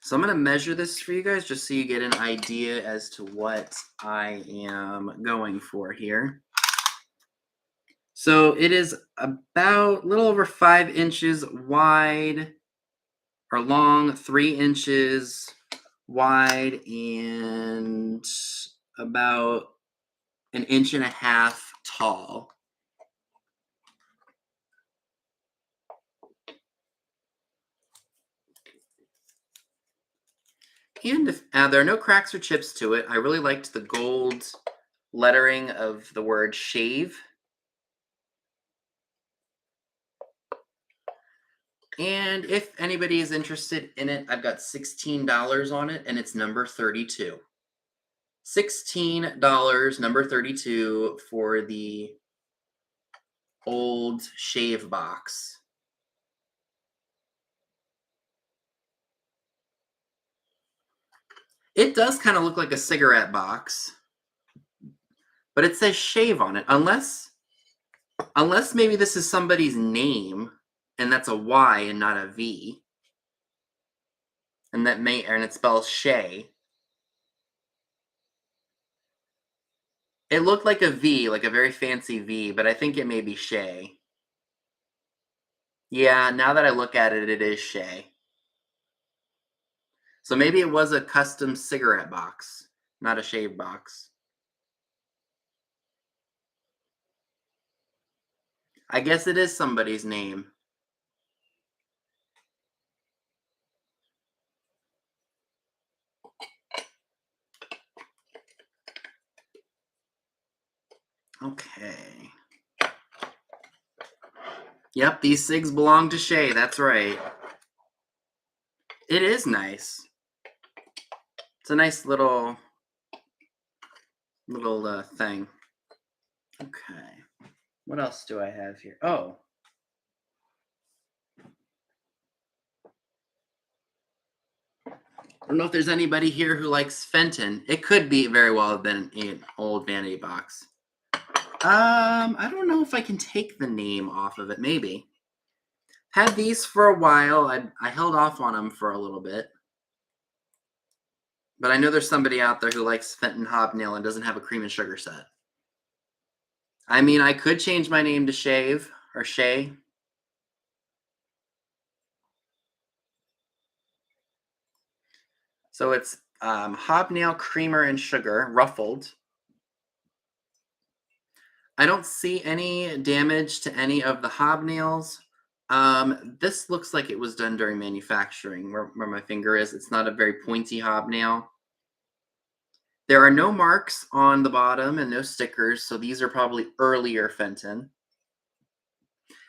So I'm going to measure this for you guys just so you get an idea as to what I am going for here. So it is about a little over 5 inches wide or long, 3 inches wide, and about 1.5 inches tall. And there are no cracks or chips to it. I really liked the gold lettering of the word shave. And if anybody is interested in it, I've got $16 on it, and it's number 32. $16, number 32 for the old shave box. It does kind of look like a cigarette box, but it says shave on it. Unless maybe this is somebody's name, and that's a Y and not a V. And it spells Shay. It looked like a V, like a very fancy V, but I think it may be Shay. Yeah, now that I look at it, it is Shay. So maybe it was a custom cigarette box, not a shave box. I guess it is somebody's name. Okay. Yep, these cigs belong to Shay. That's right. It is nice. It's a nice little thing. Okay. What else do I have here? Oh. I don't know if there's anybody here who likes Fenton. It could be very well have been an old vanity box. I don't know if I can take the name off of it. Maybe. Had these for a while. I held off on them for a little bit. But I know there's somebody out there who likes Fenton Hobnail and doesn't have a cream and sugar set. I mean, I could change my name to Shave or Shay. So it's hobnail, creamer, and sugar, ruffled. I don't see any damage to any of the hobnails. This looks like it was done during manufacturing, where my finger is. It's not a very pointy hobnail. There are no marks on the bottom and no stickers, so these are probably earlier Fenton.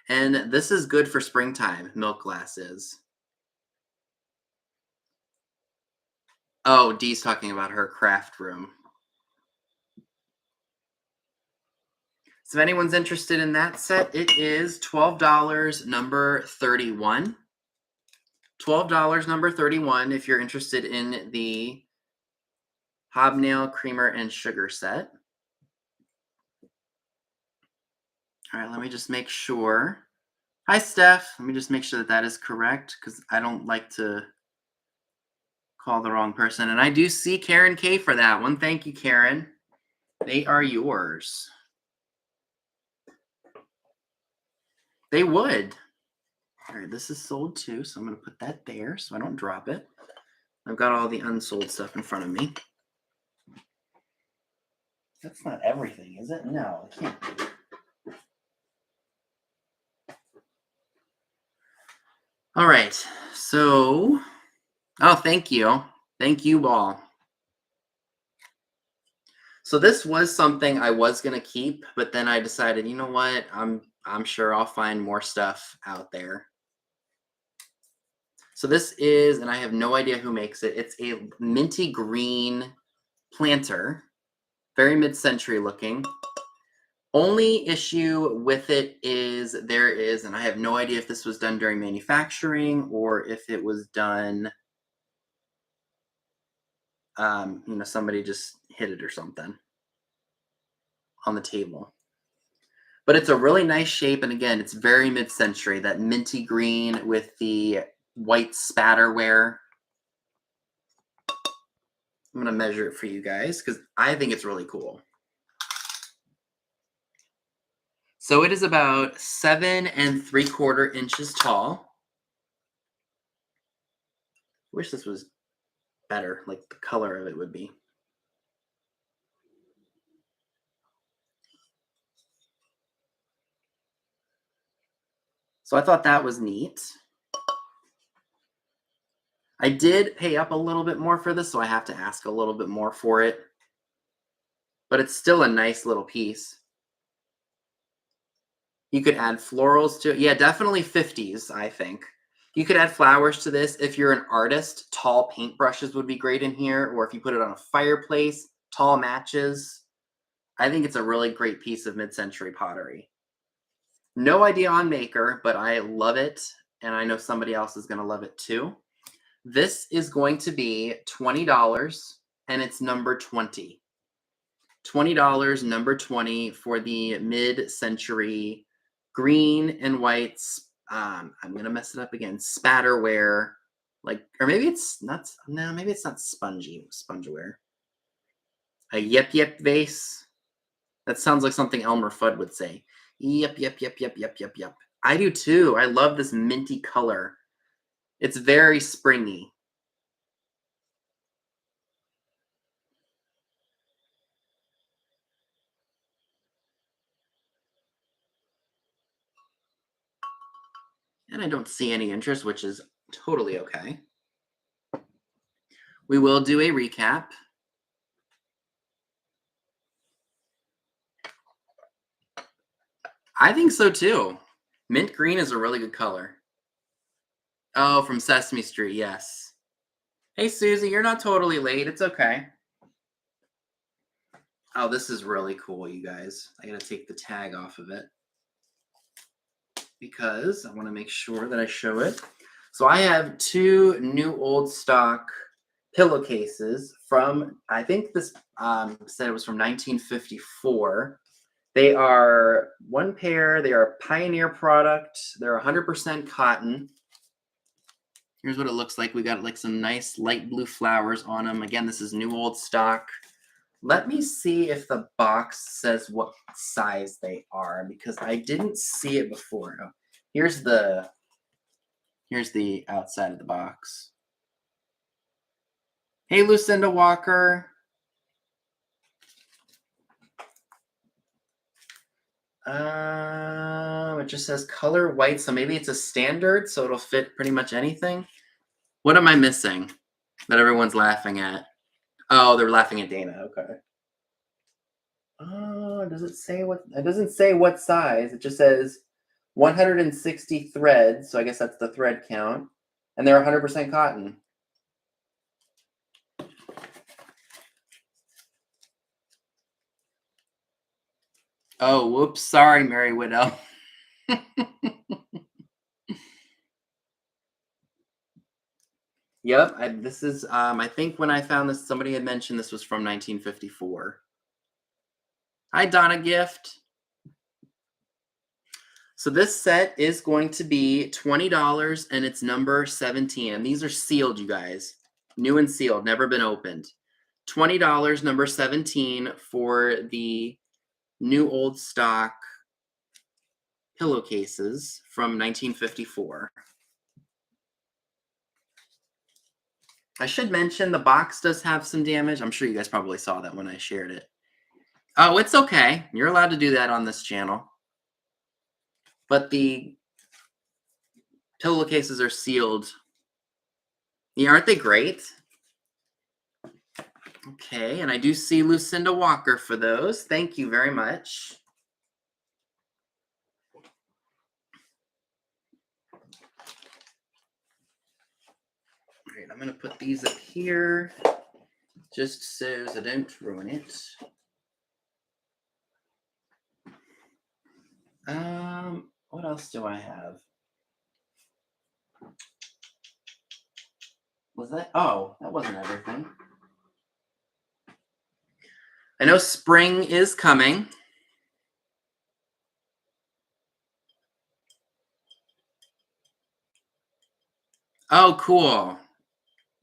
And this is good for springtime, milk glasses. Oh, Dee's talking about her craft room. So if anyone's interested in that set, it is $12, number 31. $12, number 31, if you're interested in the hobnail, creamer, and sugar set. All right, let me just make sure. Hi, Steph. Let me just make sure that that is correct, because I don't like to call the wrong person. And I do see Karen K for that one. Thank you, Karen. They are yours. They would. All right, this is sold too, so I'm going to put that there so I don't drop it. I've got all the unsold stuff in front of me. That's not everything, is it? No, it can't be. All right, so, oh, thank you. Thank you, Ball. So this was something I was going to keep, but then I decided, you know what? I'm sure I'll find more stuff out there. So this is, and I have no idea who makes it. It's a minty green planter, very mid-century looking. Only issue with it is there is, and I have no idea if this was done during manufacturing or if it was done, somebody just hit it or something on the table. But it's a really nice shape, and again, it's very mid-century, that minty green with the white spatterware. I'm going to measure it for you guys because I think it's really cool. So it is about 7 3/4 inches tall. Wish this was better, like the color of it would be. So I thought that was neat. I did pay up a little bit more for this, so I have to ask a little bit more for it. But it's still a nice little piece. You could add florals to it. Yeah, definitely 50s, I think. You could add flowers to this. If you're an artist, tall paintbrushes would be great in here. Or if you put it on a fireplace, tall matches. I think it's a really great piece of mid-century pottery. No idea on maker, but I love it. And I know somebody else is going to love it too. This is going to be $20 and it's number 20. $20, number 20 for the mid-century green and white, I'm going to mess it up again, spatterware, like, or maybe it's not, no, maybe it's not spongeware. A yep vase. That sounds like something Elmer Fudd would say. Yep. I do too. I love this minty color. It's very springy. And I don't see any interest, which is totally okay. We will do a recap. I think so too. Mint green is a really good color. Oh, from Sesame Street, yes. Hey, Susie, you're not totally late. It's okay. Oh, this is really cool, you guys. I gotta take the tag off of it because I want to make sure that I show it. So I have two new old stock pillowcases from, I think this said it was from 1954. They are one pair. They are a Pioneer product. They're 100% cotton. Here's what it looks like. We got like some nice light blue flowers on them. Again, this is new old stock. Let me see if the box says what size they are because I didn't see it before. Oh, here's the outside of the box. Hey, Lucinda Walker. It just says color white, so maybe it's a standard, so it'll fit pretty much anything. What am I missing that everyone's laughing at? Oh, they're laughing at Dana. Okay. Oh, does it say what? It doesn't say what size. It just says 160 threads. So I guess that's the thread count, and they're 100% cotton. Oh, whoops! Sorry, Mary Widow. Yep, this is. I think when I found this, somebody had mentioned this was from 1954. Hi, Donna Gift. So this set is going to be $20 and it's number 17. And these are sealed, you guys. New and sealed, never been opened. $20, number 17 for the new old stock pillowcases from 1954. I should mention the box does have some damage. I'm sure you guys probably saw that when I shared it. Oh, it's okay. You're allowed to do that on this channel. But the pillowcases are sealed. Yeah, aren't they great? Okay, and I do see Lucinda Walker for those. Thank you very much. All right, I'm going to put these up here just so I don't ruin it. What else do I have? Was that? Oh, that wasn't everything. I know spring is coming. Oh, cool.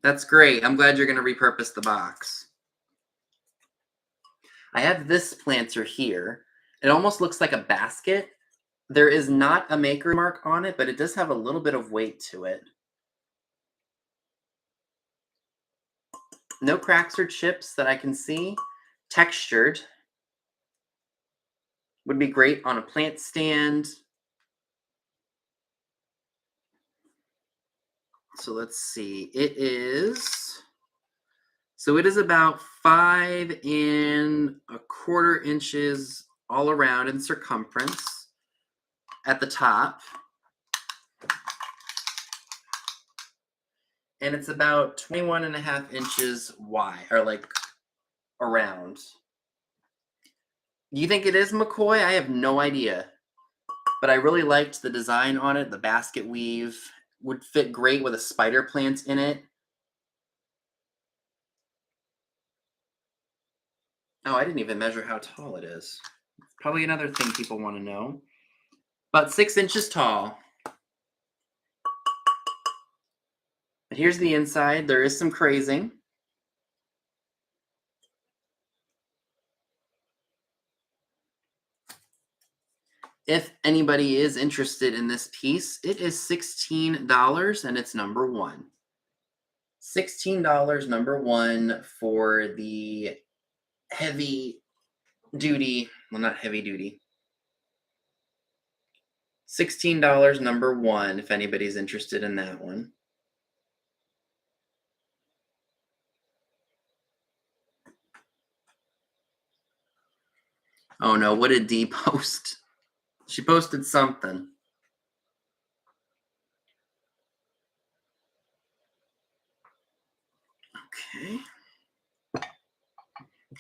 That's great. I'm glad you're going to repurpose the box. I have this planter here. It almost looks like a basket. There is not a maker mark on it, but it does have a little bit of weight to it. No cracks or chips that I can see. Textured. Would be great on a plant stand. So let's see. It is about 5 1/4 inches all around in circumference at the top. And it's about 21.5 inches wide, or like around. Do you think it is McCoy? I have no idea. But I really liked the design on it. The basket weave would fit great with a spider plant in it. Oh, I didn't even measure how tall it is. Probably another thing people want to know. About 6 inches tall. But here's the inside. There is some crazing. If anybody is interested in this piece, it is $16 and it's number 1. $16 number 1 for the heavy duty, well, not heavy duty. $16 number 1 if anybody's interested in that one. Oh no, what did Dee post? She posted something. Okay.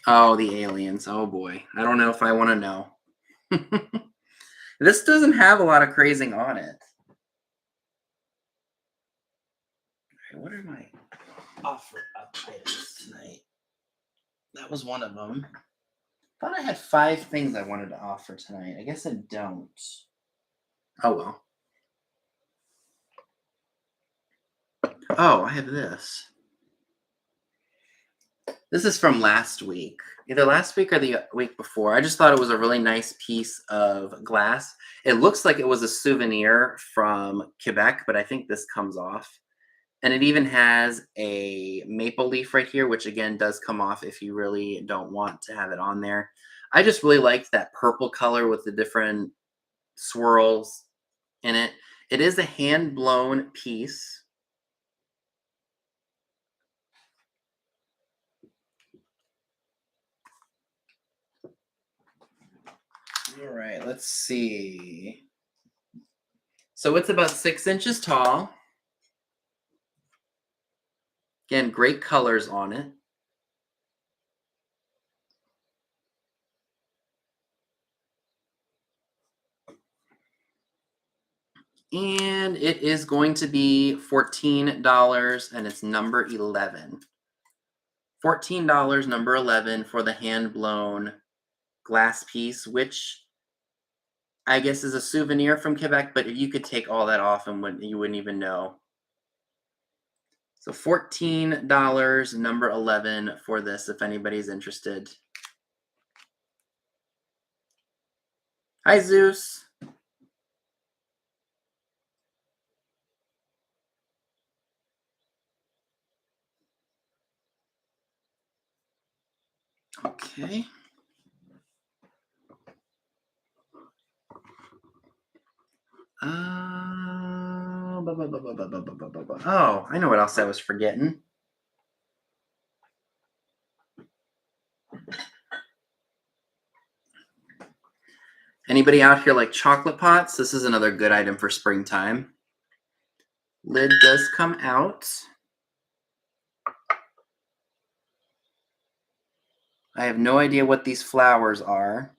Oh, the aliens. Oh boy. I don't know if I want to know. This doesn't have a lot of crazing on it. Okay, what are my offer up items tonight? That was one of them. I thought I had 5 things I wanted to offer tonight. I guess I don't. Oh well. Oh, I have this. This is from last week. Either last week or the week before. I just thought it was a really nice piece of glass. It looks like it was a souvenir from Quebec, but I think this comes off. And it even has a maple leaf right here, which again does come off if you really don't want to have it on there. I just really liked that purple color with the different swirls in it. It is a hand-blown piece. All right, let's see. So it's about 6 inches tall. Again, great colors on it. And it is going to be $14 and it's number 11. $14, number 11 for the hand-blown glass piece, which I guess is a souvenir from Quebec, but you could take all that off and you wouldn't even know. So $14, number 11 for this, if anybody's interested. Hi, Zeus. Okay. Oh, I know what else I was forgetting. Anybody out here like chocolate pots? This is another good item for springtime. Lid does come out. I have no idea what these flowers are.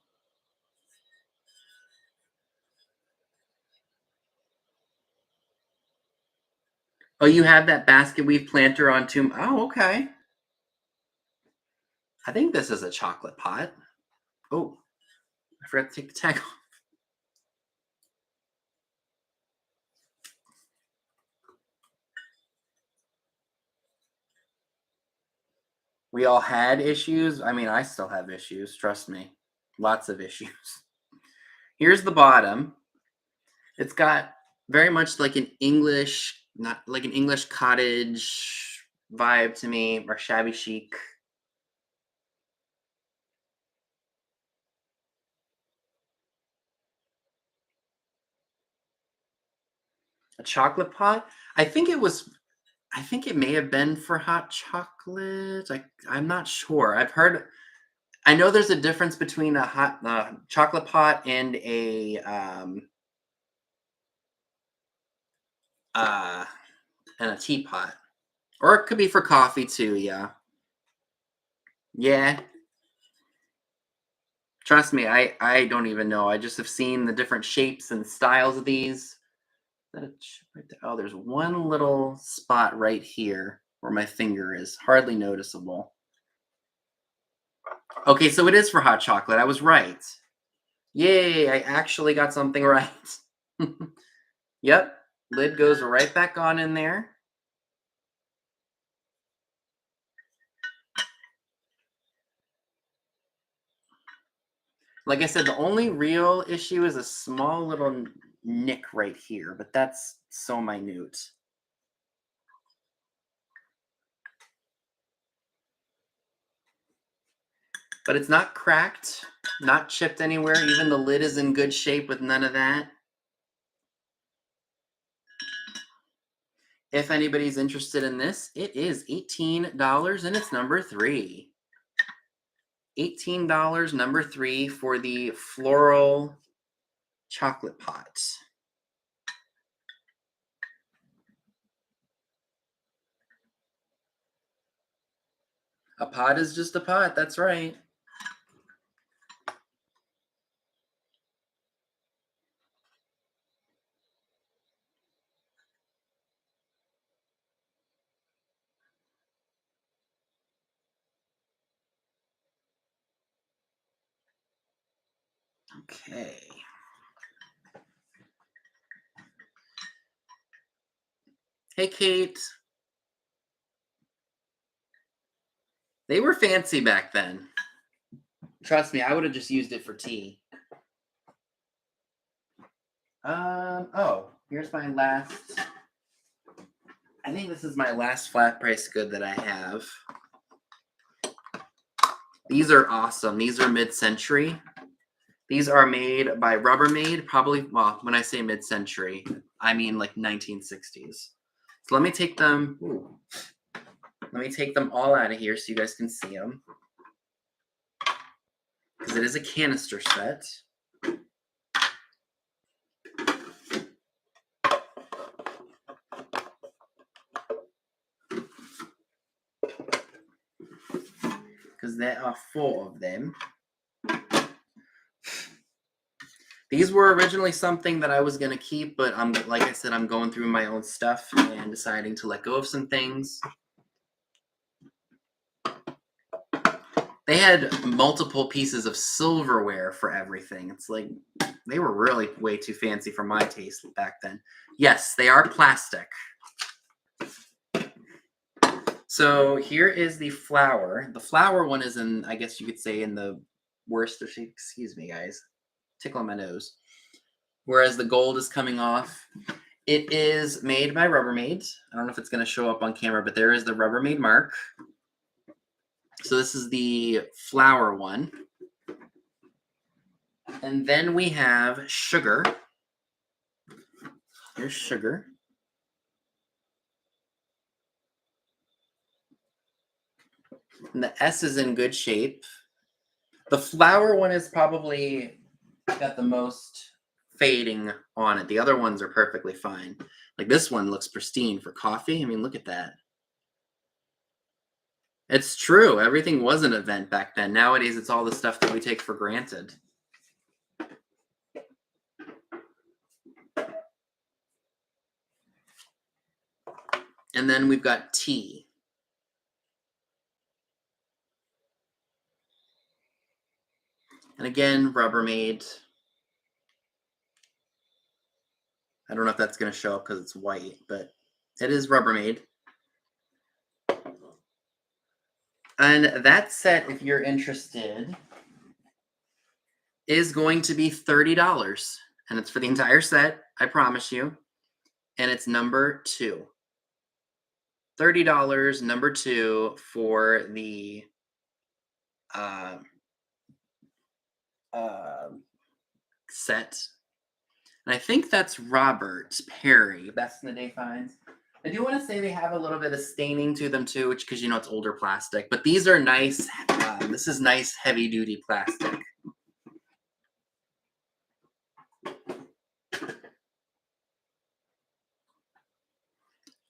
Oh, you have that basket weave planter on too. Oh, okay. I think this is a chocolate pot. Oh, I forgot to take the tag off. We all had issues. I mean, I still have issues. Trust me. Lots of issues. Here's the bottom. It's got very much like an English, not like an English cottage vibe to me, or shabby chic. A chocolate pot. I think it may have been for hot chocolate. I'm not sure. I know there's a difference between a hot chocolate pot and a teapot. Or it could be for coffee too, yeah. Yeah. Trust me, I don't even know. I just have seen the different shapes and styles of these. Is that a chip right there? Oh, there's one little spot right here where my finger is. Hardly noticeable. Okay, so it is for hot chocolate. I was right. Yay, I actually got something right. Yep, lid goes right back on in there. Like I said, the only real issue is a small little nick right here, but that's so minute. But it's not cracked, not chipped anywhere. Even the lid is in good shape with none of that. If anybody's interested in this, it is $18 and it's number 3. $18, number 3 for the floral chocolate pot. A pot is just a pot, that's right. Okay. Hey, Kate. They were fancy back then. Trust me, I would have just used it for tea. Oh, here's my last. I think this is my last flat price good that I have. These are awesome. These are mid-century. These are made by Rubbermaid, probably, well, when I say mid-century, I mean like 1960s. So let me take them, let me take them all out of here so you guys can see them. Because it is a canister set. Because there are 4 of them. These were originally something that I was going to keep, but like I said, I'm going through my own stuff and deciding to let go of some things. They had multiple pieces of silverware for everything. It's like, they were really way too fancy for my taste back then. Yes, they are plastic. So here is the flower. The flower one is in, I guess you could say, in the worst of shape. Excuse me, guys. Tickling my nose. Whereas the gold is coming off. It is made by Rubbermaid. I don't know if it's going to show up on camera, but there is the Rubbermaid mark. So this is the flower one. And then we have sugar. Here's sugar. And the S is in good shape. The flower one is probably got the most fading on it. The other ones are perfectly fine. Like this one looks pristine for coffee. I mean, look at that. It's true. Everything was an event back then. Nowadays, it's all the stuff that we take for granted. And then we've got tea. And again, Rubbermaid. I don't know if that's going to show up because it's white, but it is Rubbermaid. And that set, if you're interested, is going to be $30. And it's for the entire set, I promise you. And it's number 2. $30, number 2 for the set. And I think that's Robert Perry, Best in the Day Finds. I do want to say they have a little bit of staining to them too, which because you know it's older plastic. But these are nice. This is nice heavy duty plastic.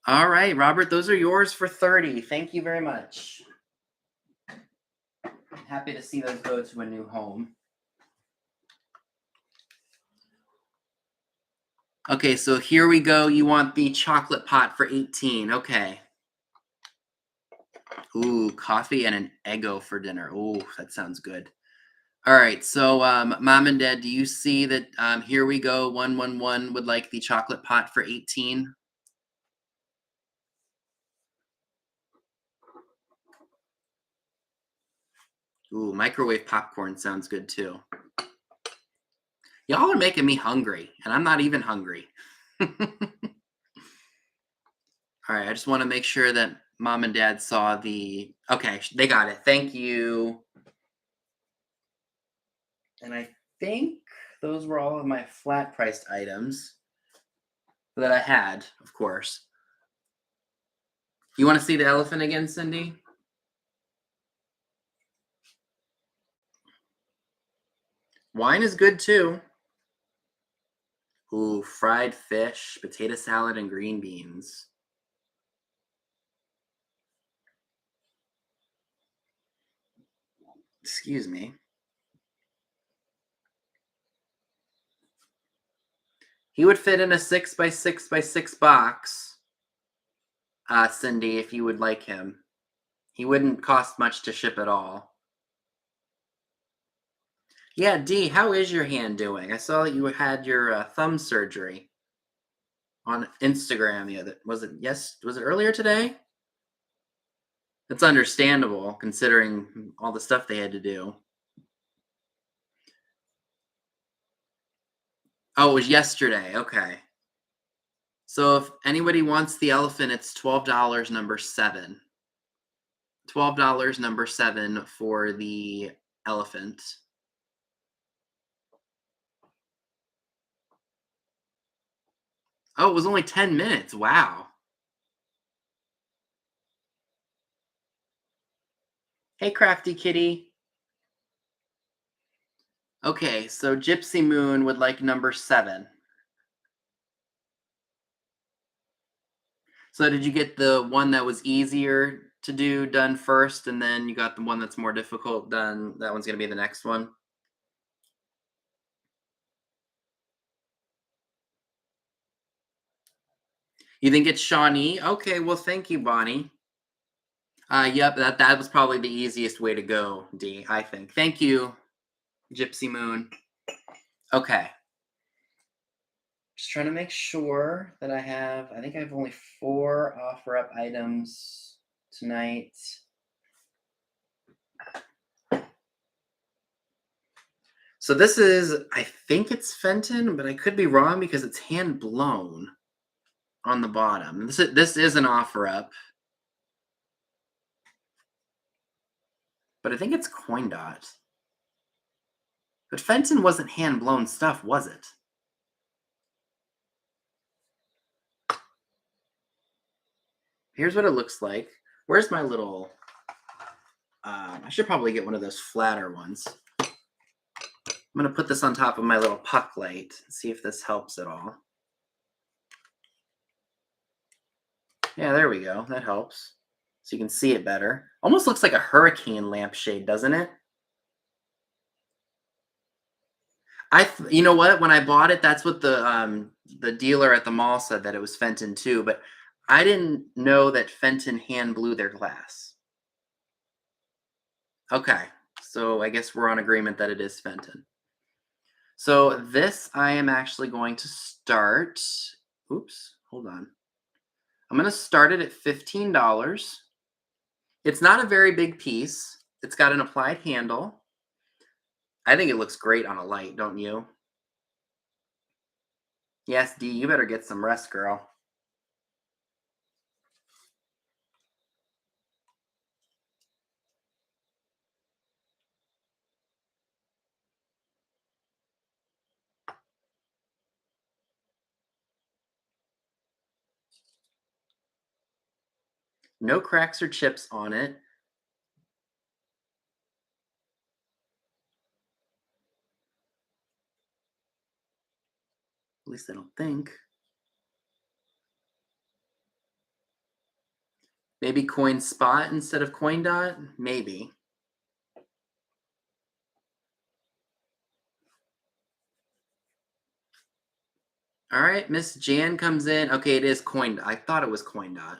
All right, Robert, those are yours for 30. Thank you very much. Happy to see those go to a new home. Okay, so here we go. You want the chocolate pot for 18. Okay. Ooh, coffee and an Eggo for dinner. Ooh, that sounds good. All right, so Mom and Dad, do you see that here we go, 111 would like the chocolate pot for 18? Ooh, microwave popcorn sounds good too. Y'all are making me hungry, and I'm not even hungry. All right, I just want to make sure that Mom and Dad saw the... Okay, they got it. Thank you. And I think those were all of my flat-priced items that I had, of course. You want to see the elephant again, Cindy? Wine is good too. Ooh, fried fish, potato salad, and green beans. Excuse me. He would fit in a 6x6x6 box, Cindy, if you would like him. He wouldn't cost much to ship at all. Yeah, Dee, how is your hand doing? I saw that you had your thumb surgery on Instagram the other... Was it earlier today? It's understandable considering all the stuff they had to do. Oh, it was yesterday. Okay. So if anybody wants the elephant, it's $12, number 7. $12, number 7 for the elephant. Oh, it was only 10 minutes. Wow. Hey, Crafty Kitty. Okay, so Gypsy Moon would like number 7. So did you get the one that was easier to do done first, and then you got the one that's more difficult done? That one's going to be the next one? You think it's Shawnee? Okay, well, thank you, Bonnie. Yep, that was probably the easiest way to go, D, I think. Thank you, Gypsy Moon. Okay. Just trying to make sure that I think I have only 4 offer-up items tonight. So this is, I think it's Fenton, but I could be wrong because it's hand blown on the bottom. This is an offer-up. But I think it's Coin Dot. But Fenton wasn't hand blown stuff, was it? Here's what it looks like. Where's my little... I should probably get one of those flatter ones. I'm going to put this on top of my little puck light and see if this helps at all. Yeah, there we go. That helps. So you can see it better. Almost looks like a hurricane lampshade, doesn't it? You know what? When I bought it, that's what the dealer at the mall said, that it was Fenton too. But I didn't know that Fenton hand blew their glass. Okay, so I guess we're on agreement that it is Fenton. So this I am actually going to start. Oops, hold on. I'm going to start it at $15. It's not a very big piece. It's got an applied handle. I think it looks great on a light, don't you? Yes, Dee, you better get some rest, girl. No cracks or chips on it. At least I don't think. Maybe coin spot instead of coin dot? Maybe. All right, Miss Jan comes in. Okay, it is coin. I thought it was coin dot.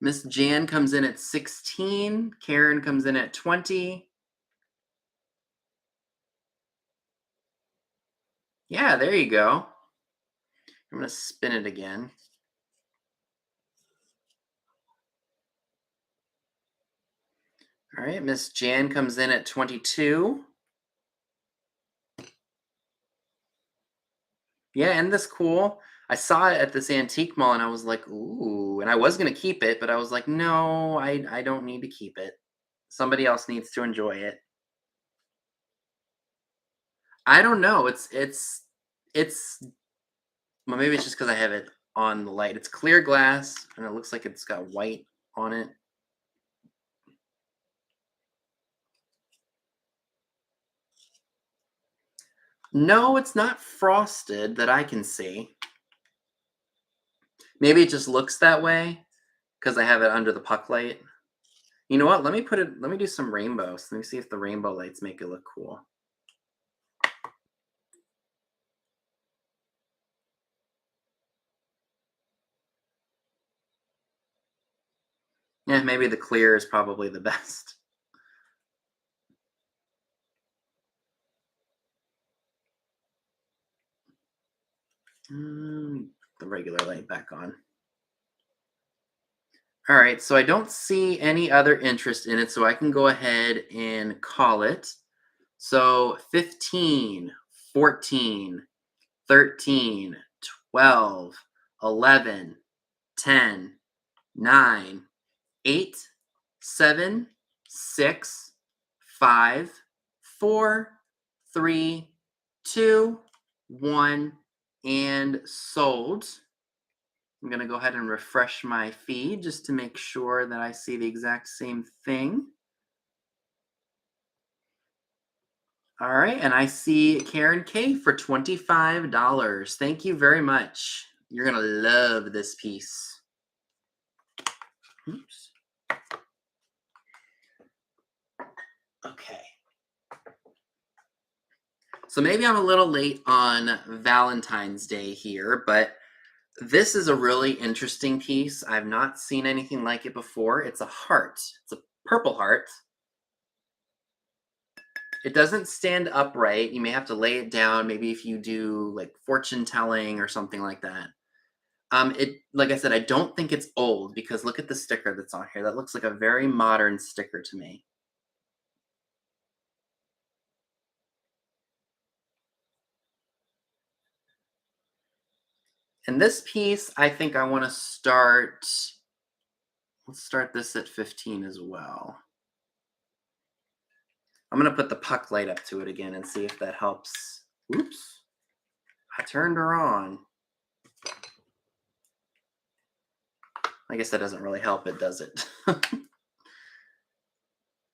Miss Jan comes in at 16. Karen comes in at 20. Yeah, there you go. I'm going to spin it again. All right, Miss Jan comes in at 22. Yeah, isn't this cool? I saw it at this antique mall and I was like, ooh, and I was going to keep it, but I was like, no, I don't need to keep it. Somebody else needs to enjoy it. I don't know. It's well, maybe it's just because I have it on the light. It's clear glass and it looks like it's got white on it. No, it's not frosted that I can see. Maybe it just looks that way because I have it under the puck light. You know what? Let me do some rainbows. Let me see if the rainbow lights make it look cool. Yeah, maybe the clear is probably the best. The regular light back on. All right, so I don't see any other interest in it, so I can go ahead and call it. So 15, 14, 13, 12, 11, 10, 9, 8, 7, 6, 5, 4, 3, 2, 1, and sold. I'm going to go ahead and refresh my feed just to make sure that I see the exact same thing. All right, and I see Karen K for $25. Thank you very much. You're going to love this piece. Oops. Okay. So maybe I'm a little late on Valentine's Day here, but this is a really interesting piece. I've not seen anything like it before. It's a heart. It's a purple heart. It doesn't stand upright. You may have to lay it down, maybe if you do like fortune telling or something like that. Like I said, I don't think it's old because look at the sticker that's on here. That looks like a very modern sticker to me. And this piece, I think I want to start. Let's start this at 15 as well. I'm going to put the puck light up to it again and see if that helps. Oops. I turned her on. I guess that doesn't really help it, does it?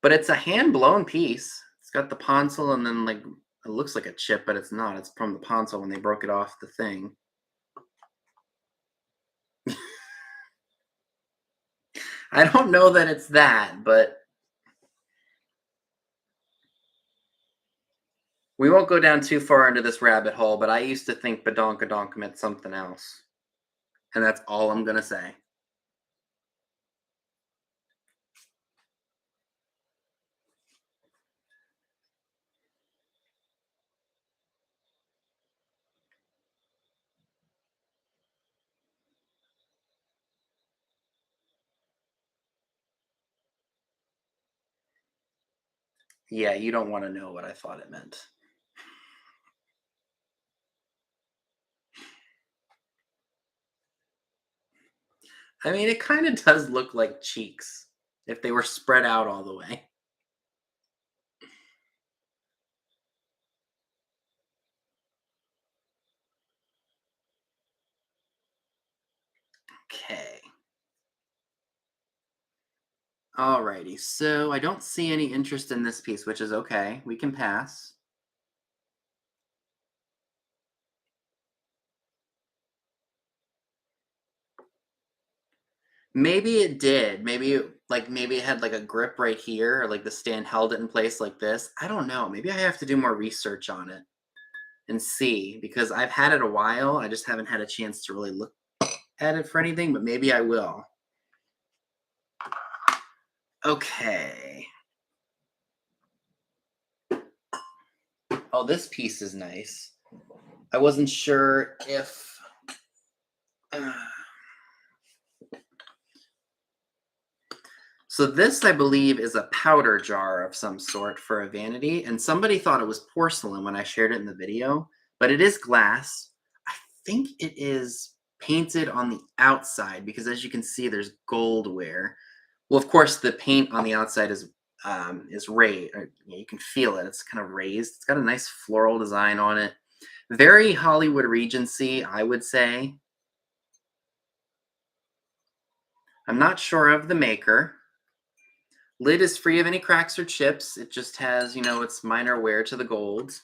But it's a hand-blown piece. It's got the console and then like it looks like a chip, but it's not. It's from the console when they broke it off the thing. I don't know that it's that, but we won't go down too far into this rabbit hole, but I used to think badonkadonk meant something else. And that's all I'm going to say. Yeah, you don't want to know what I thought it meant. I mean, it kind of does look like cheeks if they were spread out all the way. Okay. Alrighty, so I don't see any interest in this piece, which is okay. We can pass. Maybe it did. Maybe it had like a grip right here, or like the stand held it in place like this. I don't know. Maybe I have to do more research on it and see, because I've had it a while. I just haven't had a chance to really look at it for anything, but maybe I will. Okay. Oh, this piece is nice. I wasn't sure if so this, I believe, is a powder jar of some sort for a vanity, and somebody thought it was porcelain when I shared it in the video, but it is glass. I think it is painted on the outside because, as you can see, there's gold wear. Well, of course, the paint on the outside is raised. You can feel it. It's kind of raised. It's got a nice floral design on it. Very Hollywood Regency, I would say. I'm not sure of the maker. Lid is free of any cracks or chips. It just has, its minor wear to the gold.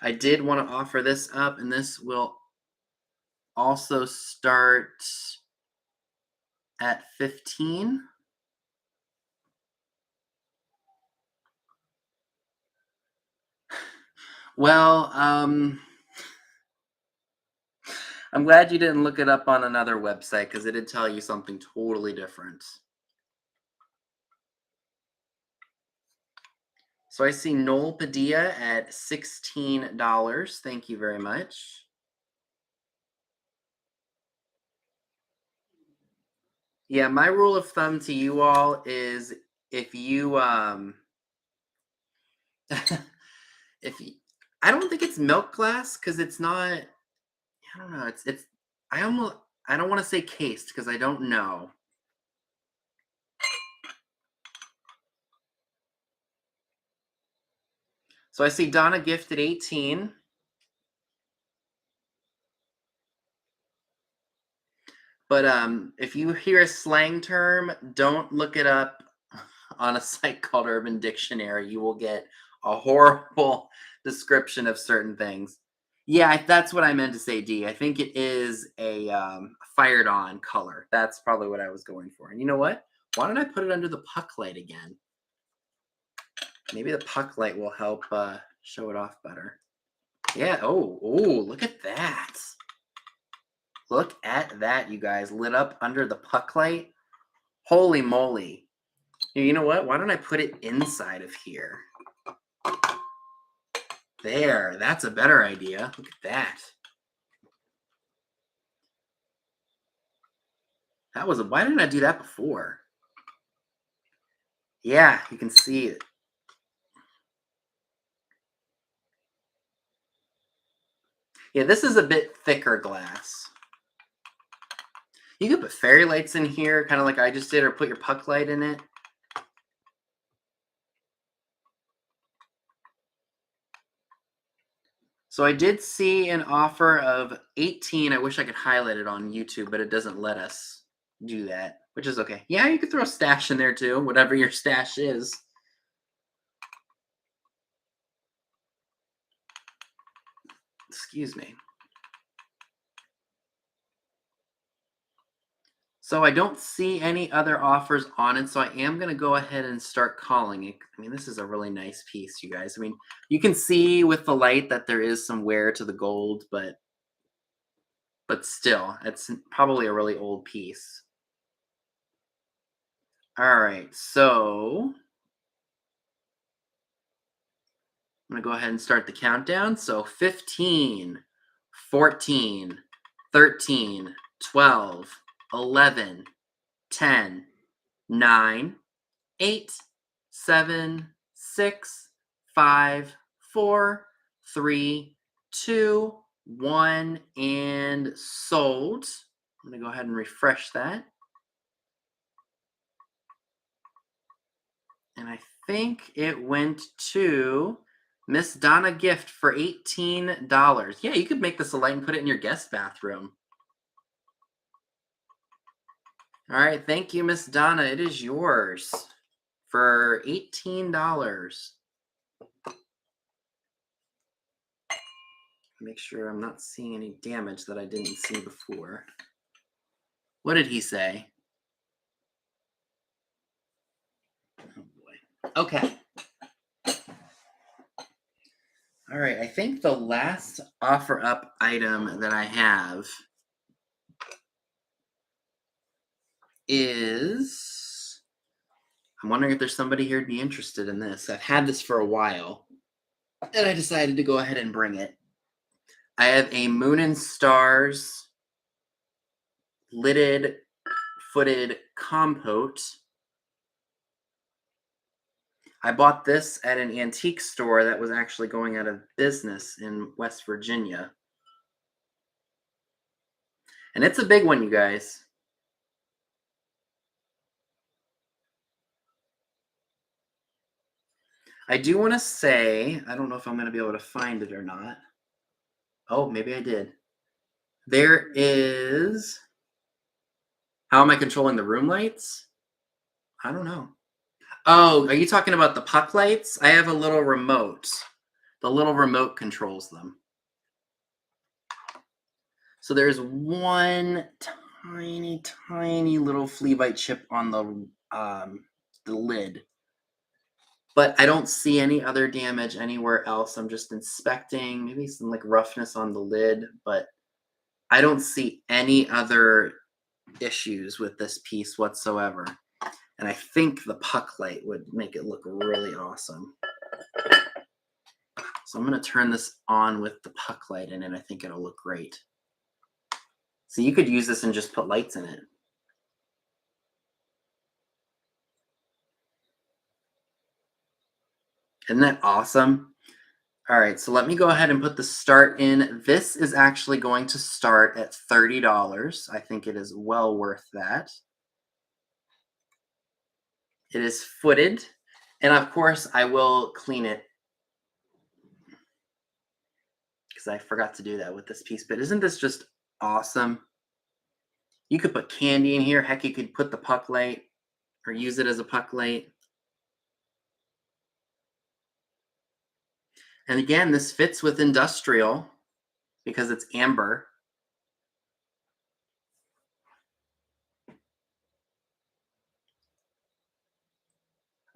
I did want to offer this up, and this will also start at 15. Well, I'm glad you didn't look it up on another website, because it did tell you something totally different. So I see Noel Padilla at $16. Thank you very much. Yeah, my rule of thumb to you all is, if you if you, I don't think it's milk glass, because it's not. I don't know. It's. I don't want to say cased, because I don't know. So I see Donna Gift at 18. But if you hear a slang term, don't look it up on a site called Urban Dictionary. You will get a horrible description of certain things. Yeah, that's what I meant to say, D. I think it is a fired on color. That's probably what I was going for. And you know what? Why don't I put it under the puck light again? Maybe the puck light will help show it off better. Yeah. Oh, look at that. Look at that, you guys. Lit up under the puck light. Holy moly. You know what? Why don't I put it inside of here? There. That's a better idea. Look at that. Why didn't I do that before? Yeah, you can see it. Yeah, this is a bit thicker glass. You could put fairy lights in here, kind of like I just did, or put your puck light in it. So I did see an offer of 18. I wish I could highlight it on YouTube, but it doesn't let us do that, which is okay. Yeah, you could throw a stash in there too, whatever your stash is. Excuse me. So I don't see any other offers on it, so I am going to go ahead and start calling it. I mean, this is a really nice piece, you guys. I mean, you can see with the light that there is some wear to the gold, but still, it's probably a really old piece. All right, so I'm going to go ahead and start the countdown. So 15, 14, 13, 12, 11, 10, 9, 8, 7, 6, 5, 4, 3, 2, 1, and sold. I'm going to go ahead and refresh that. And I think it went to Miss Donna Gift for $18. Yeah, you could make this a light and put it in your guest bathroom. All right, thank you, Miss Donna. It is yours for $18. Make sure I'm not seeing any damage that I didn't see before. What did he say? Oh boy. Okay. All right. I think the last offer up item that I have is, I'm wondering if there's somebody here to be interested in this. I've had this for a while, and I decided to go ahead and bring it. I have a Moon and Stars lidded footed compote. I bought this at an antique store that was actually going out of business in West Virginia. And it's a big one, you guys. I do want to say, I don't know if I'm going to be able to find it or not. Oh, maybe I did. There is, how am I controlling the room lights? I don't know. Oh, are you talking about the puck lights? I have a little remote. The little remote controls them. So there's one tiny little flea bite chip on the lid. But I don't see any other damage anywhere else. I'm just inspecting, maybe some like roughness on the lid, but I don't see any other issues with this piece whatsoever. And I think the puck light would make it look really awesome. So I'm going to turn this on with the puck light in it. I think it'll look great. So you could use this and just put lights in it. Isn't that awesome? All right, so let me go ahead and put the start in. This is actually going to start at $30. I think it is well worth that. It is footed, and of course I will clean it because I forgot to do that with this piece, but isn't this just awesome? You could put candy in here. Heck, you could put the puck light or use it as a puck light. And again, this fits with industrial because it's amber.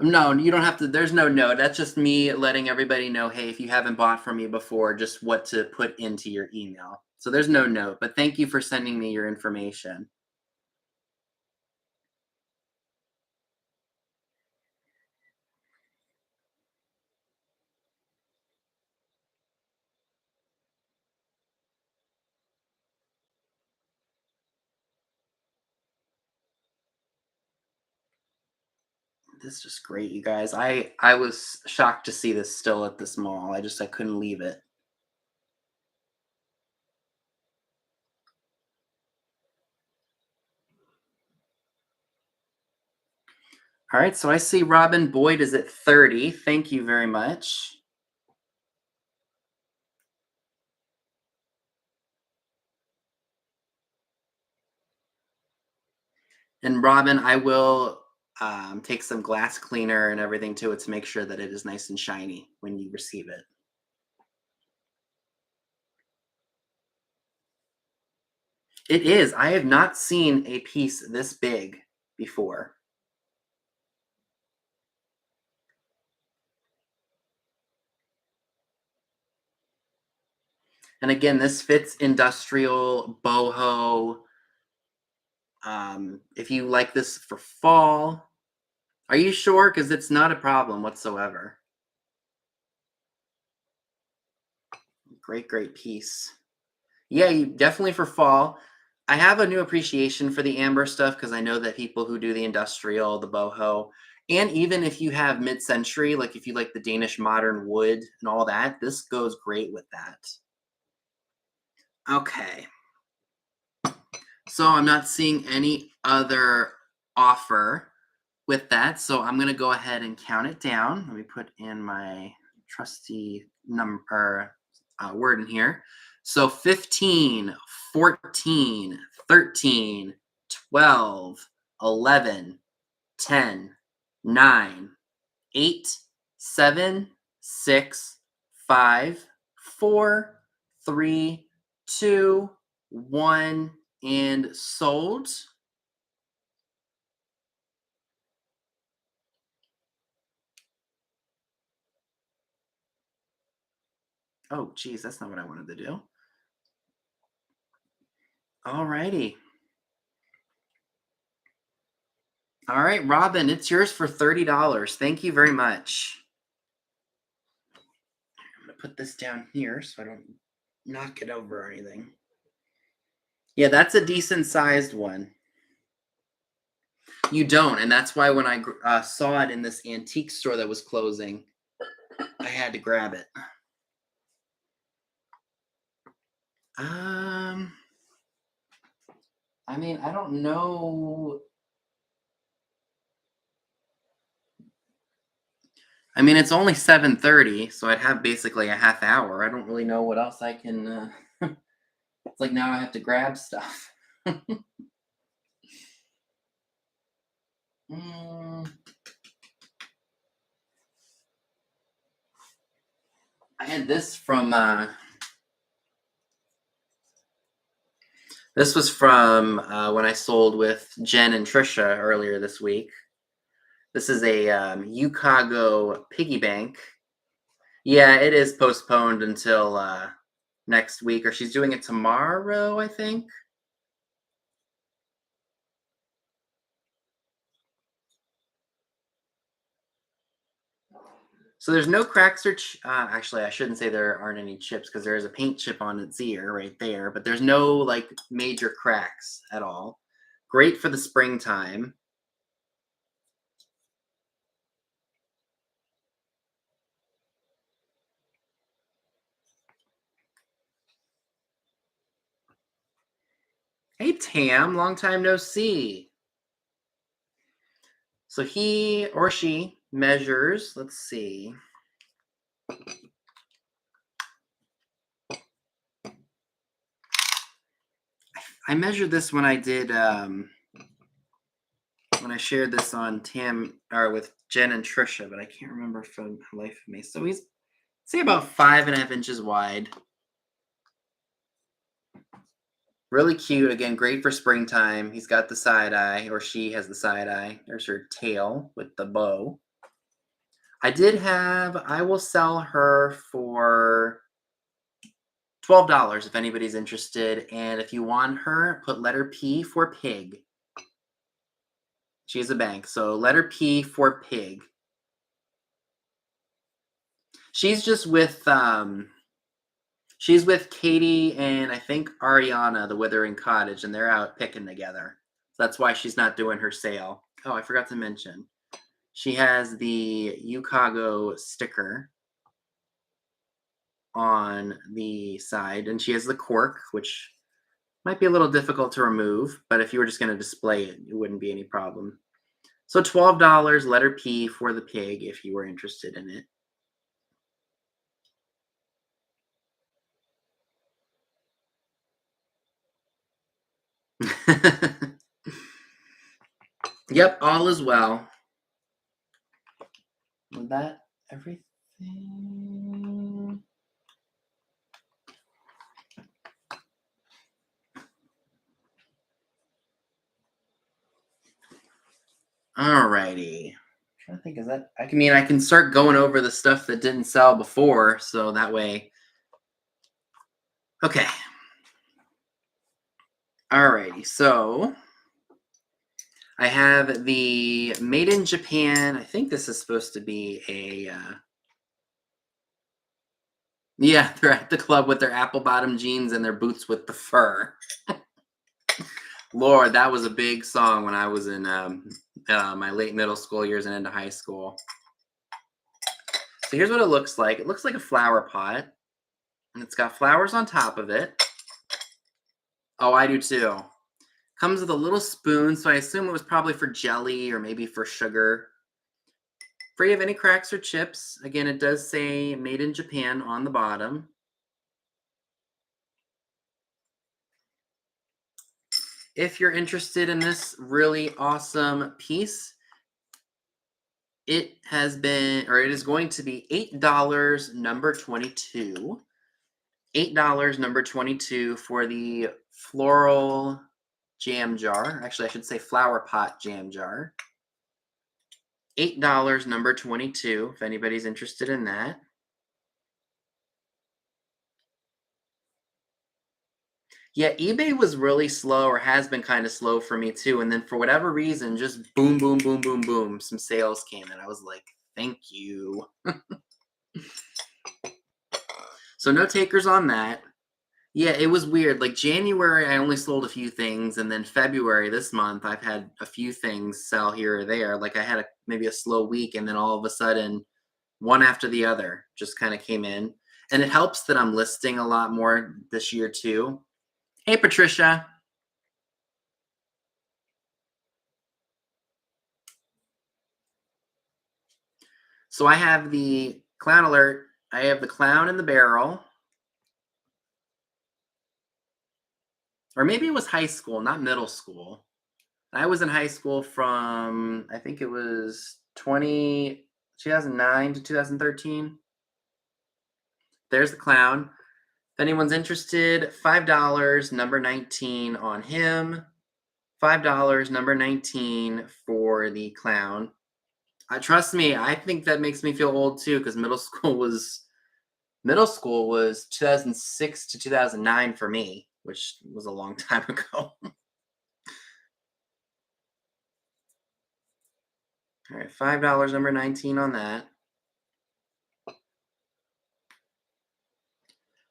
No, you don't have to. There's no note. That's just me letting everybody know, hey, if you haven't bought from me before, just what to put into your email. So there's no note, but thank you for sending me your information. This is just great, you guys. I was shocked to see this still at this mall. I couldn't leave it. All right, so I see Robin Boyd is at 30. Thank you very much. And Robin, I will take some glass cleaner and everything to it to make sure that it is nice and shiny when you receive it. It is. I have not seen a piece this big before. And again, this fits industrial, boho. If you like this for fall, are you sure? Because it's not a problem whatsoever. Great piece. Yeah, definitely for fall. I have a new appreciation for the amber stuff because I know that people who do the industrial, the boho, and even if you have mid-century, like if you like the Danish modern wood and all that, this goes great with that. Okay. So I'm not seeing any other offer with that. So I'm going to go ahead and count it down. Let me put in my trusty number word in here. So 15, 14, 13, 12, 11, 10, 9, 8, 7, 6, 5, 4, 3, 2, 1, and sold. Oh, geez, that's not what I wanted to do. All righty. All right, Robin, it's yours for $30. Thank you very much. I'm going to put this down here so I don't knock it over or anything. Yeah, that's a decent sized one. You don't, and that's why when I saw it in this antique store that was closing, I had to grab it. I mean, I don't know. I mean, it's only 7:30, so I'd have basically a half hour. I don't really know what else I can. It's like now I have to grab stuff. I had this from. This was from when I sold with Jen and Trisha earlier this week. This is a Ucago piggy bank. Yeah, it is postponed until next week, or she's doing it tomorrow, I think. So there's no cracks or actually, I shouldn't say there aren't any chips because there is a paint chip on its ear right there, but there's no like major cracks at all. Great for the springtime. Hey Tam, long time no see. So he or she measures, let's see. I measured this when I did when I shared this on Tam or with Jen and Trisha, but I can't remember for the life of me. So he's say about 5.5 inches wide. Really cute. Again, great for springtime. He's got the side eye, or she has the side eye. There's her tail with the bow. I will sell her for $12 if anybody's interested. And if you want her, put letter P for pig. She has a bank. So letter P for pig. She's just with she's with Katie and I think Ariana, the Withering Cottage, and they're out picking together. So that's why she's not doing her sale. Oh, I forgot to mention. She has the Ucago sticker on the side, and she has the cork, which might be a little difficult to remove, but if you were just going to display it, it wouldn't be any problem. So $12, letter P for the pig, if you were interested in it. Yep, all is well. Was that everything? Alrighty. I'm trying to think, is that I mean I can start going over the stuff that didn't sell before, so that way. Okay. Alrighty, so I have the Made in Japan. I think this is supposed to be a yeah, they're at the club with their apple bottom jeans and their boots with the fur. Lord, that was a big song when I was in my late middle school years and into high school. So here's what it looks like. It looks like a flower pot, and it's got flowers on top of it. Oh, I do too. Comes with a little spoon, so I assume it was probably for jelly or maybe for sugar. Free of any cracks or chips. Again, it does say Made in Japan on the bottom. If you're interested in this really awesome piece, it has been, or it is going to be $8, number 22. $8, number 22 for the floral jam jar. Actually, I should say flower pot jam jar. $8, number 22, if anybody's interested in that. Yeah, eBay was really slow or has been kind of slow for me too. And then for whatever reason, just boom, boom, boom, boom, boom, some sales came in. I was like, thank you. So no takers on that. Yeah, it was weird. Like January, I only sold a few things, and then February this month, I've had a few things sell here or there. Like I had maybe a slow week, and then all of a sudden, one after the other just kind of came in. And it helps that I'm listing a lot more this year too. Hey, Patricia. So I have the clown alert. I have the clown in the barrel. Or maybe it was high school, not middle school. I was in high school from, I think it was 2009 to 2013. There's the clown. If anyone's interested, $5, number 19 on him. $5, number 19 for the clown. Trust me, I think that makes me feel old too, because middle school was 2006 to 2009 for me, which was a long time ago. All right, $5, number 19 on that.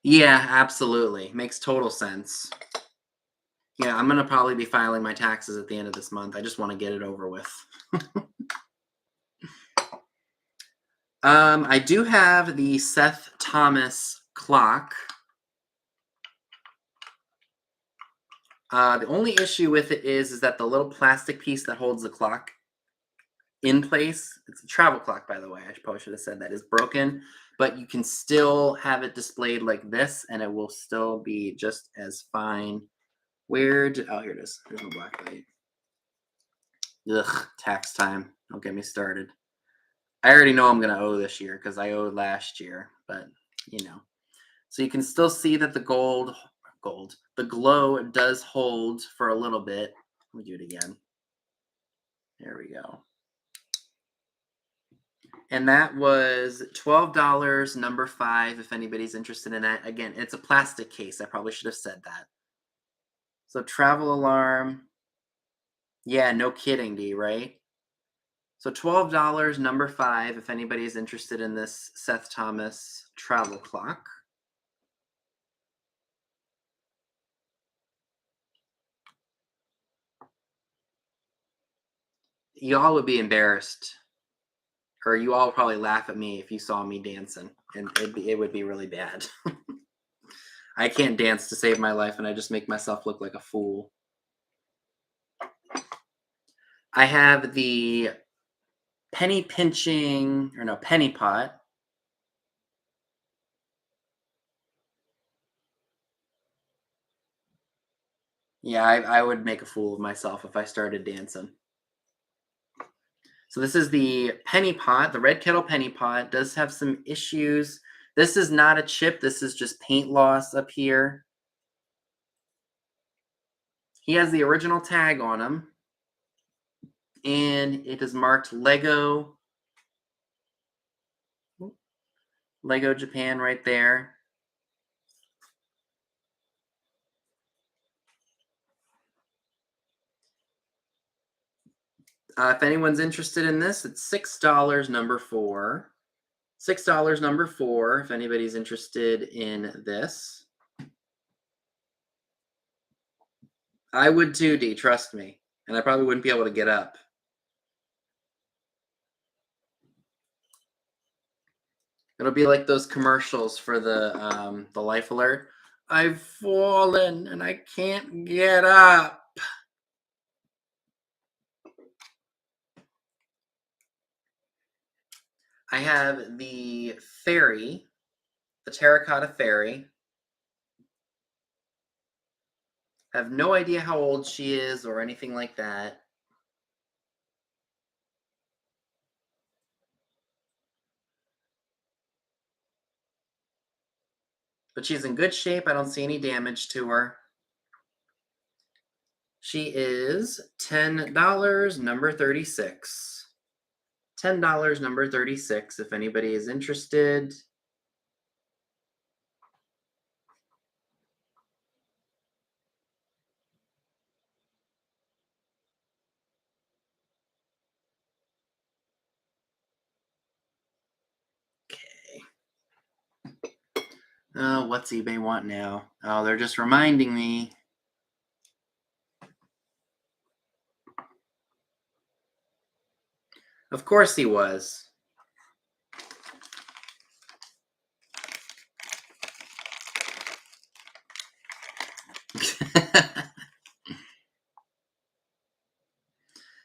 Yeah, absolutely. Makes total sense. Yeah, I'm going to probably be filing my taxes at the end of this month. I just want to get it over with. I do have the Seth Thomas clock. The only issue with it is that the little plastic piece that holds the clock in place, it's a travel clock, by the way, I probably should have said that, is broken, but you can still have it displayed like this, and it will still be just as fine. Oh, here it is. There's no black light. Ugh, tax time. Don't get me started. I already know I'm going to owe this year because I owed last year, but you know. So you can still see that the the glow does hold for a little bit. Let me do it again. There we go. And that was $12, number 5, if anybody's interested in that. Again, it's a plastic case. I probably should have said that. So travel alarm. Yeah, no kidding, D, right? So $12, number 5, if anybody's interested in this Seth Thomas travel clock. Y'all would be embarrassed, or you all would probably laugh at me if you saw me dancing, and it would be really bad. I can't dance to save my life, and I just make myself look like a fool. I have the penny pot. Yeah, I would make a fool of myself if I started dancing. So this is the penny pot, the red kettle penny pot. Does have some issues. This is not a chip. This is just paint loss up here. He has the original tag on him. And it is marked Lego Japan right there. If anyone's interested in this, it's $6, number 4. $6, number 4, if anybody's interested in this. I would too, D, trust me. And I probably wouldn't be able to get up. It'll be like those commercials for the Life Alert. I've fallen and I can't get up. I have the fairy, the terracotta fairy. I have no idea how old she is or anything like that. But she's in good shape. I don't see any damage to her. She is $10, number 36. $10, number 36, if anybody is interested. Oh, what's eBay want now? Oh, they're just reminding me. Of course he was.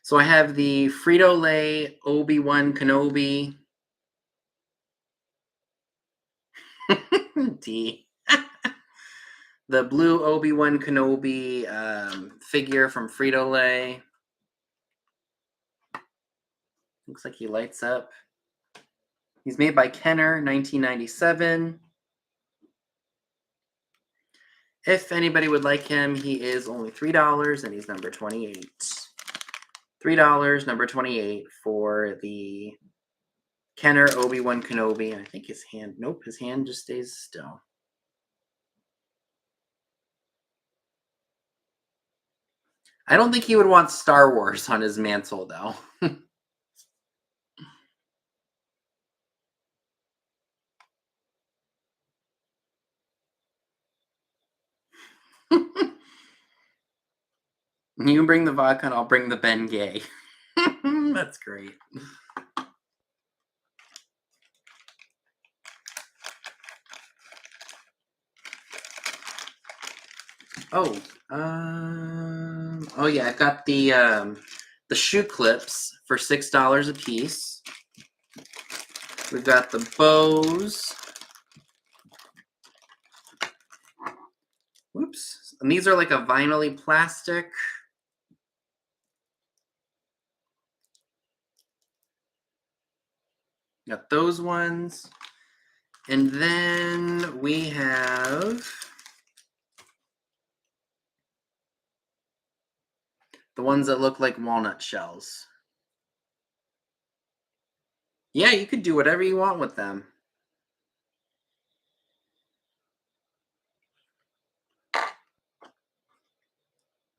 So I have the Frito-Lay ObiWan Kenobi. D. The blue ObiWan Kenobi figure from Frito-Lay. Looks like he lights up. He's made by Kenner, 1997. If anybody would like him, he is only $3 and he's number 28. $3, number 28 for the Kenner ObiWan Kenobi. And I think his hand, nope, his hand just stays still. I don't think he would want Star Wars on his mantle, though. You bring the vodka and I'll bring the Ben Gay. That's great. Oh, oh yeah, I've got the shoe clips for $6 a piece. We've got the bows. Whoops. And these are like a vinyl-y plastic. Got those ones. And then we have the ones that look like walnut shells. Yeah, you could do whatever you want with them.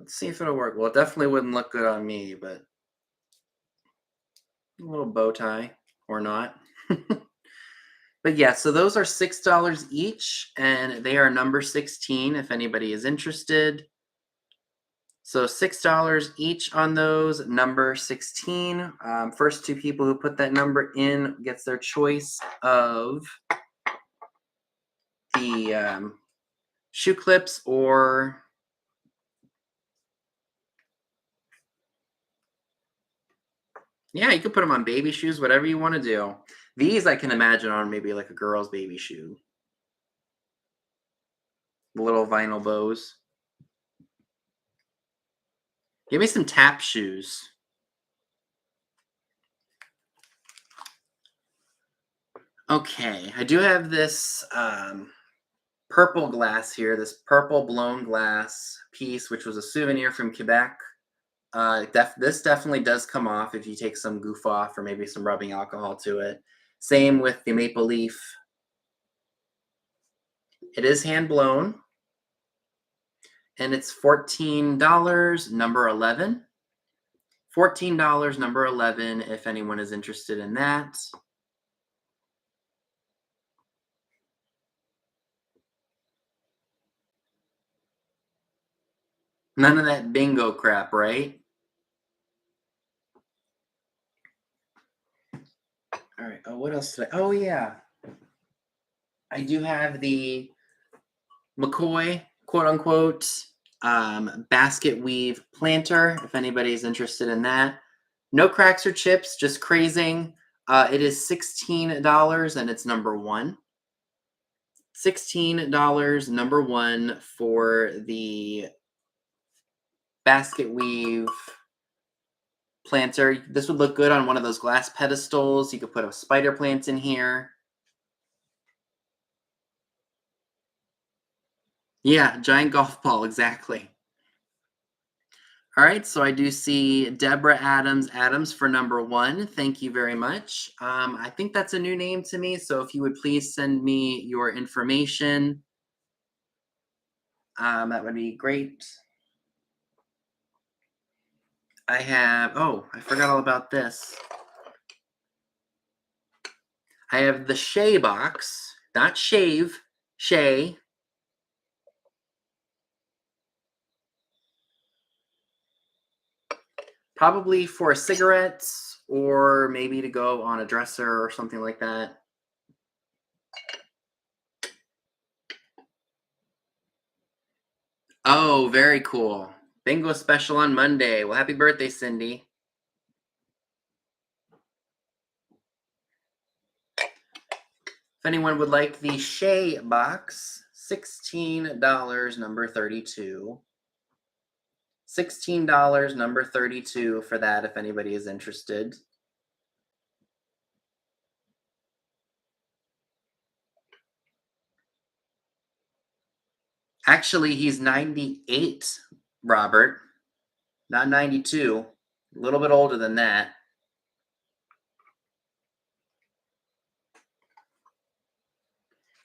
Let's see if it'll work. Well, it definitely wouldn't look good on me, but a little bow tie or not. But yeah, so those are $6 each, and they are number 16 if anybody is interested. So $6 each on those, number 16. First two people who put that number in gets their choice of the shoe clips or yeah, you could put them on baby shoes, whatever you want to do. These I can imagine on maybe like a girl's baby shoe. The little vinyl bows. Give me some tap shoes. Okay, I do have this purple glass here, this purple blown glass piece, which was a souvenir from Quebec. This definitely does come off if you take some goof off or maybe some rubbing alcohol to it. Same with the maple leaf. It is hand blown. And it's $14, number 11. $14, number 11, if anyone is interested in that. None of that bingo crap, right? All right. Oh, what else did I? Oh, yeah. I do have the McCoy, quote unquote, basket weave planter, if anybody is interested in that. No cracks or chips, just crazing. It is $16 and it's number 1. $16, number 1 for the basket weave planter. This would look good on one of those glass pedestals. You could put a spider plant in here. Yeah, giant golf ball, exactly. All right, so I do see Deborah Adams for number 1. Thank you very much. I think that's a new name to me, so if you would please send me your information, that would be great. I have, oh, I forgot all about this. I have the Shea box, not shave, Shay. Probably for cigarettes or maybe to go on a dresser or something like that. Oh, very cool. Bingo special on Monday. Well, happy birthday, Cindy. If anyone would like the Shay box, $16, number 32. $16, number 32 for that if anybody is interested. Actually, he's 98, Robert. Not 92. A little bit older than that.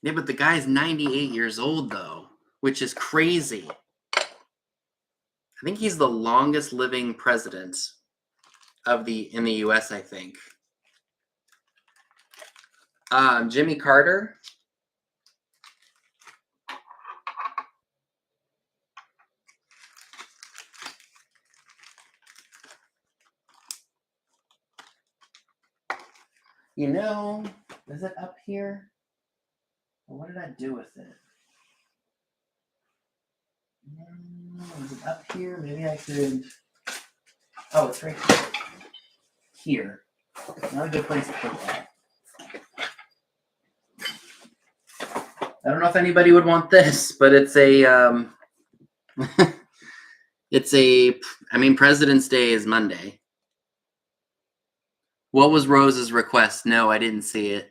Yeah, but the guy's 98 years old, though, which is crazy. I think he's the longest living president in the U.S., I think. Jimmy Carter. You know, is it up here? Or what did I do with it? Is it up here? Maybe I could... Oh, it's right here. Not a good place to put that. I don't know if anybody would want this, but it's a... President's Day is Monday. What was Rose's request? No, I didn't see it.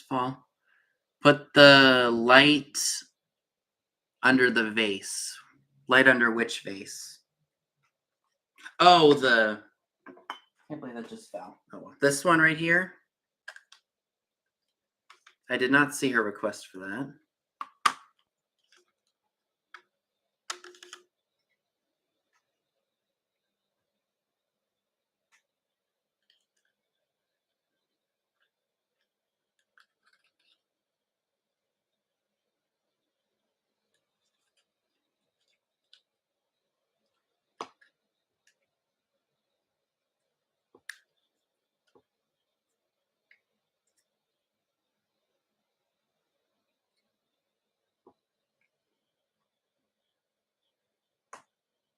Fall. Put the light under the vase. Light under which vase? Oh, I can't believe that just fell. Oh, this one right here. I did not see her request for that.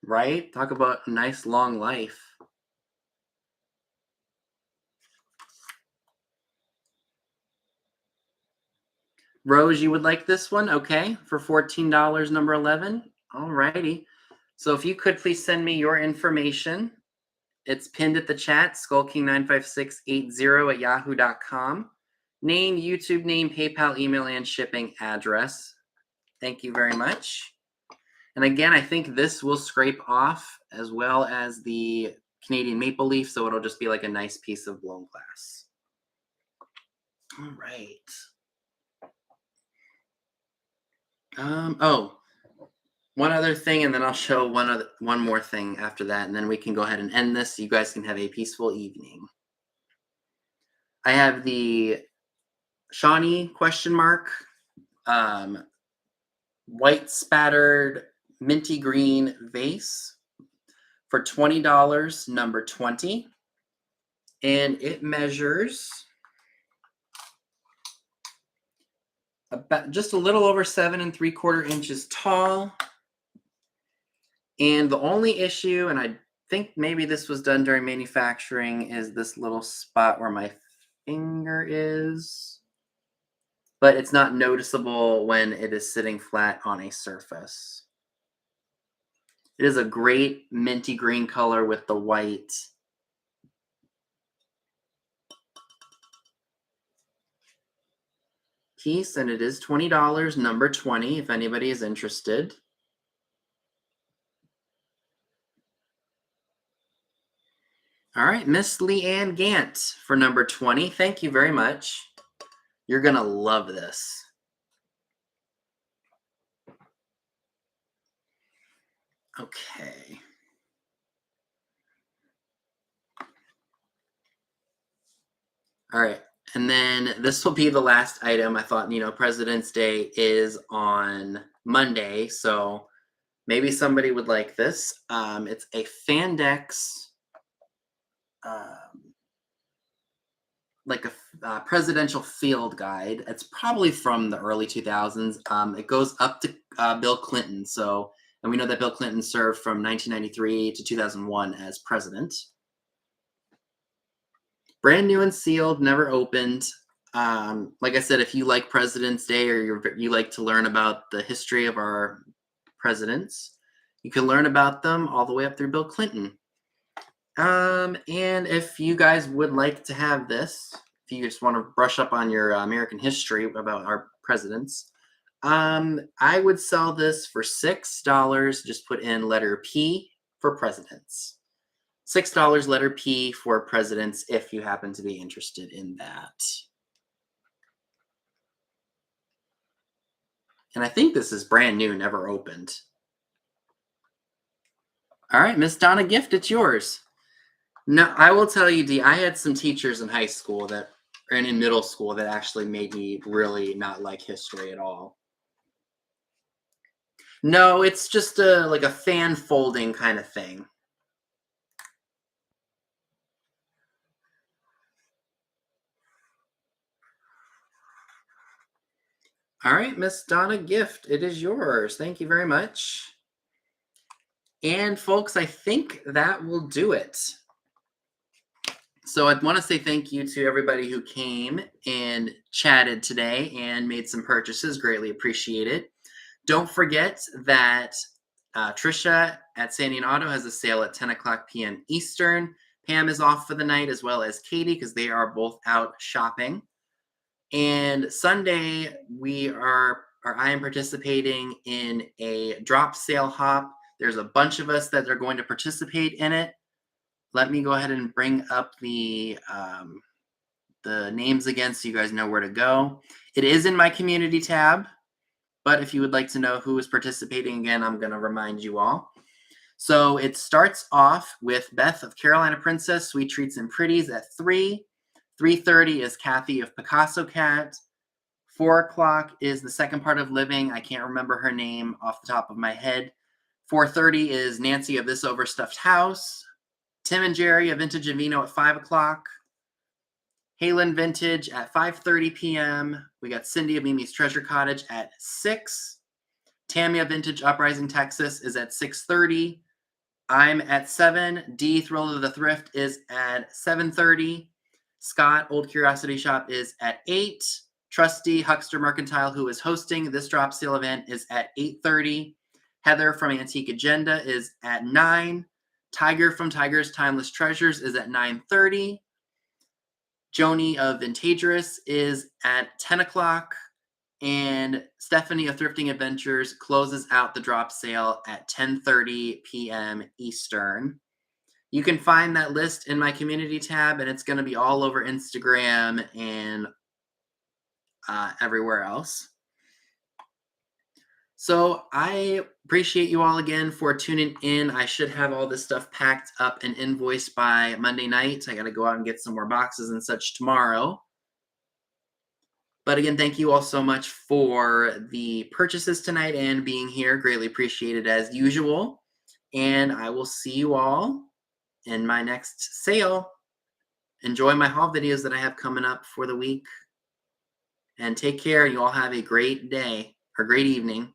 Right? Talk about a nice long life. Rose, you would like this one? Okay, for $14, number 11. All righty. So if you could please send me your information. It's pinned at the chat, skullking95680@yahoo.com. Name, YouTube name, PayPal, email, and shipping address. Thank you very much. And again, I think this will scrape off as well as the Canadian maple leaf, so it'll just be like a nice piece of blown glass. All right. One other thing, and then I'll show one more thing after that, and then we can go ahead and end this. You guys can have a peaceful evening. I have the Shawnee ? White spattered minty green vase for $20, number 20. And it measures about just a little over 7 3/4 inches tall. And the only issue, and I think maybe this was done during manufacturing, is this little spot where my finger is. But it's not noticeable when it is sitting flat on a surface. It is a great minty green color with the white. Piece, and it is $20, number 20, if anybody is interested. All right, Miss Leanne Gant for number 20. Thank you very much. You're going to love this. Okay. All right. And then this will be the last item. I thought, President's Day is on Monday, so maybe somebody would like this. It's a Fandex, um, like a presidential field guide. It's probably from the early 2000s. It goes up to Bill Clinton. And we know that Bill Clinton served from 1993 to 2001 as president. Brand new and sealed, never opened. Like I said, if you like President's Day or you like to learn about the history of our presidents, you can learn about them all the way up through Bill Clinton. And if you guys would like to have this, if you just want to brush up on your American history about our presidents, I would sell this for $6. Just put in letter P for presidents. $6 letter P for presidents if you happen to be interested in that. And I think this is brand new, never opened. All right, Miss Donna Gift, it's yours. No, I will tell you, Dee, I had some teachers in high school and in middle school that actually made me really not like history at all. No, it's just like a fan folding kind of thing. All right, Miss Donna Gift, it is yours. Thank you very much. And folks, I think that will do it. So I want to say thank you to everybody who came and chatted today and made some purchases. Greatly appreciate it. Don't forget that Trisha at Sandy and Otto has a sale at 10 o'clock p.m. Eastern. Pam is off for the night, as well as Katie, because they are both out shopping. And Sunday, I am participating in a drop sale hop. There's a bunch of us that are going to participate in it. Let me go ahead and bring up the names again so you guys know where to go. It is in my community tab, but if you would like to know who is participating again, I'm going to remind you all. So it starts off with Beth of Carolina Princess, Sweet Treats and Pretties at 3. 3:30 is Kathy of Picasso Cat. 4 o'clock is the second part of Living. I can't remember her name off the top of my head. 4:30 is Nancy of This Overstuffed House. Tim and Jerry of Vintage and Vino at 5 o'clock. Halen Vintage at 5:30 p.m. We got Cindy of Mimi's Treasure Cottage at 6. Tammy of Vintage Uprising Texas is at 6:30. I'm at 7. D Thrill of the Thrift is at 7:30. Scott Old Curiosity Shop is at 8. Trusty Huckster Mercantile, who is hosting this drop sale event, is at 8:30. Heather from Antique Agenda is at 9. Tiger from Tiger's Timeless Treasures is at 9:30. Joni of Vintagerous is at 10 o'clock. And Stephanie of Thrifting Adventures closes out the drop sale at 10:30 p.m. Eastern. You can find that list in my community tab, and it's going to be all over Instagram and everywhere else. So I appreciate you all again for tuning in. I should have all this stuff packed up and invoiced by Monday night. I got to go out and get some more boxes and such tomorrow. But again, thank you all so much for the purchases tonight and being here. Greatly appreciated as usual. And I will see you all in my next sale. Enjoy my haul videos that I have coming up for the week. And take care. You all have a great day or great evening.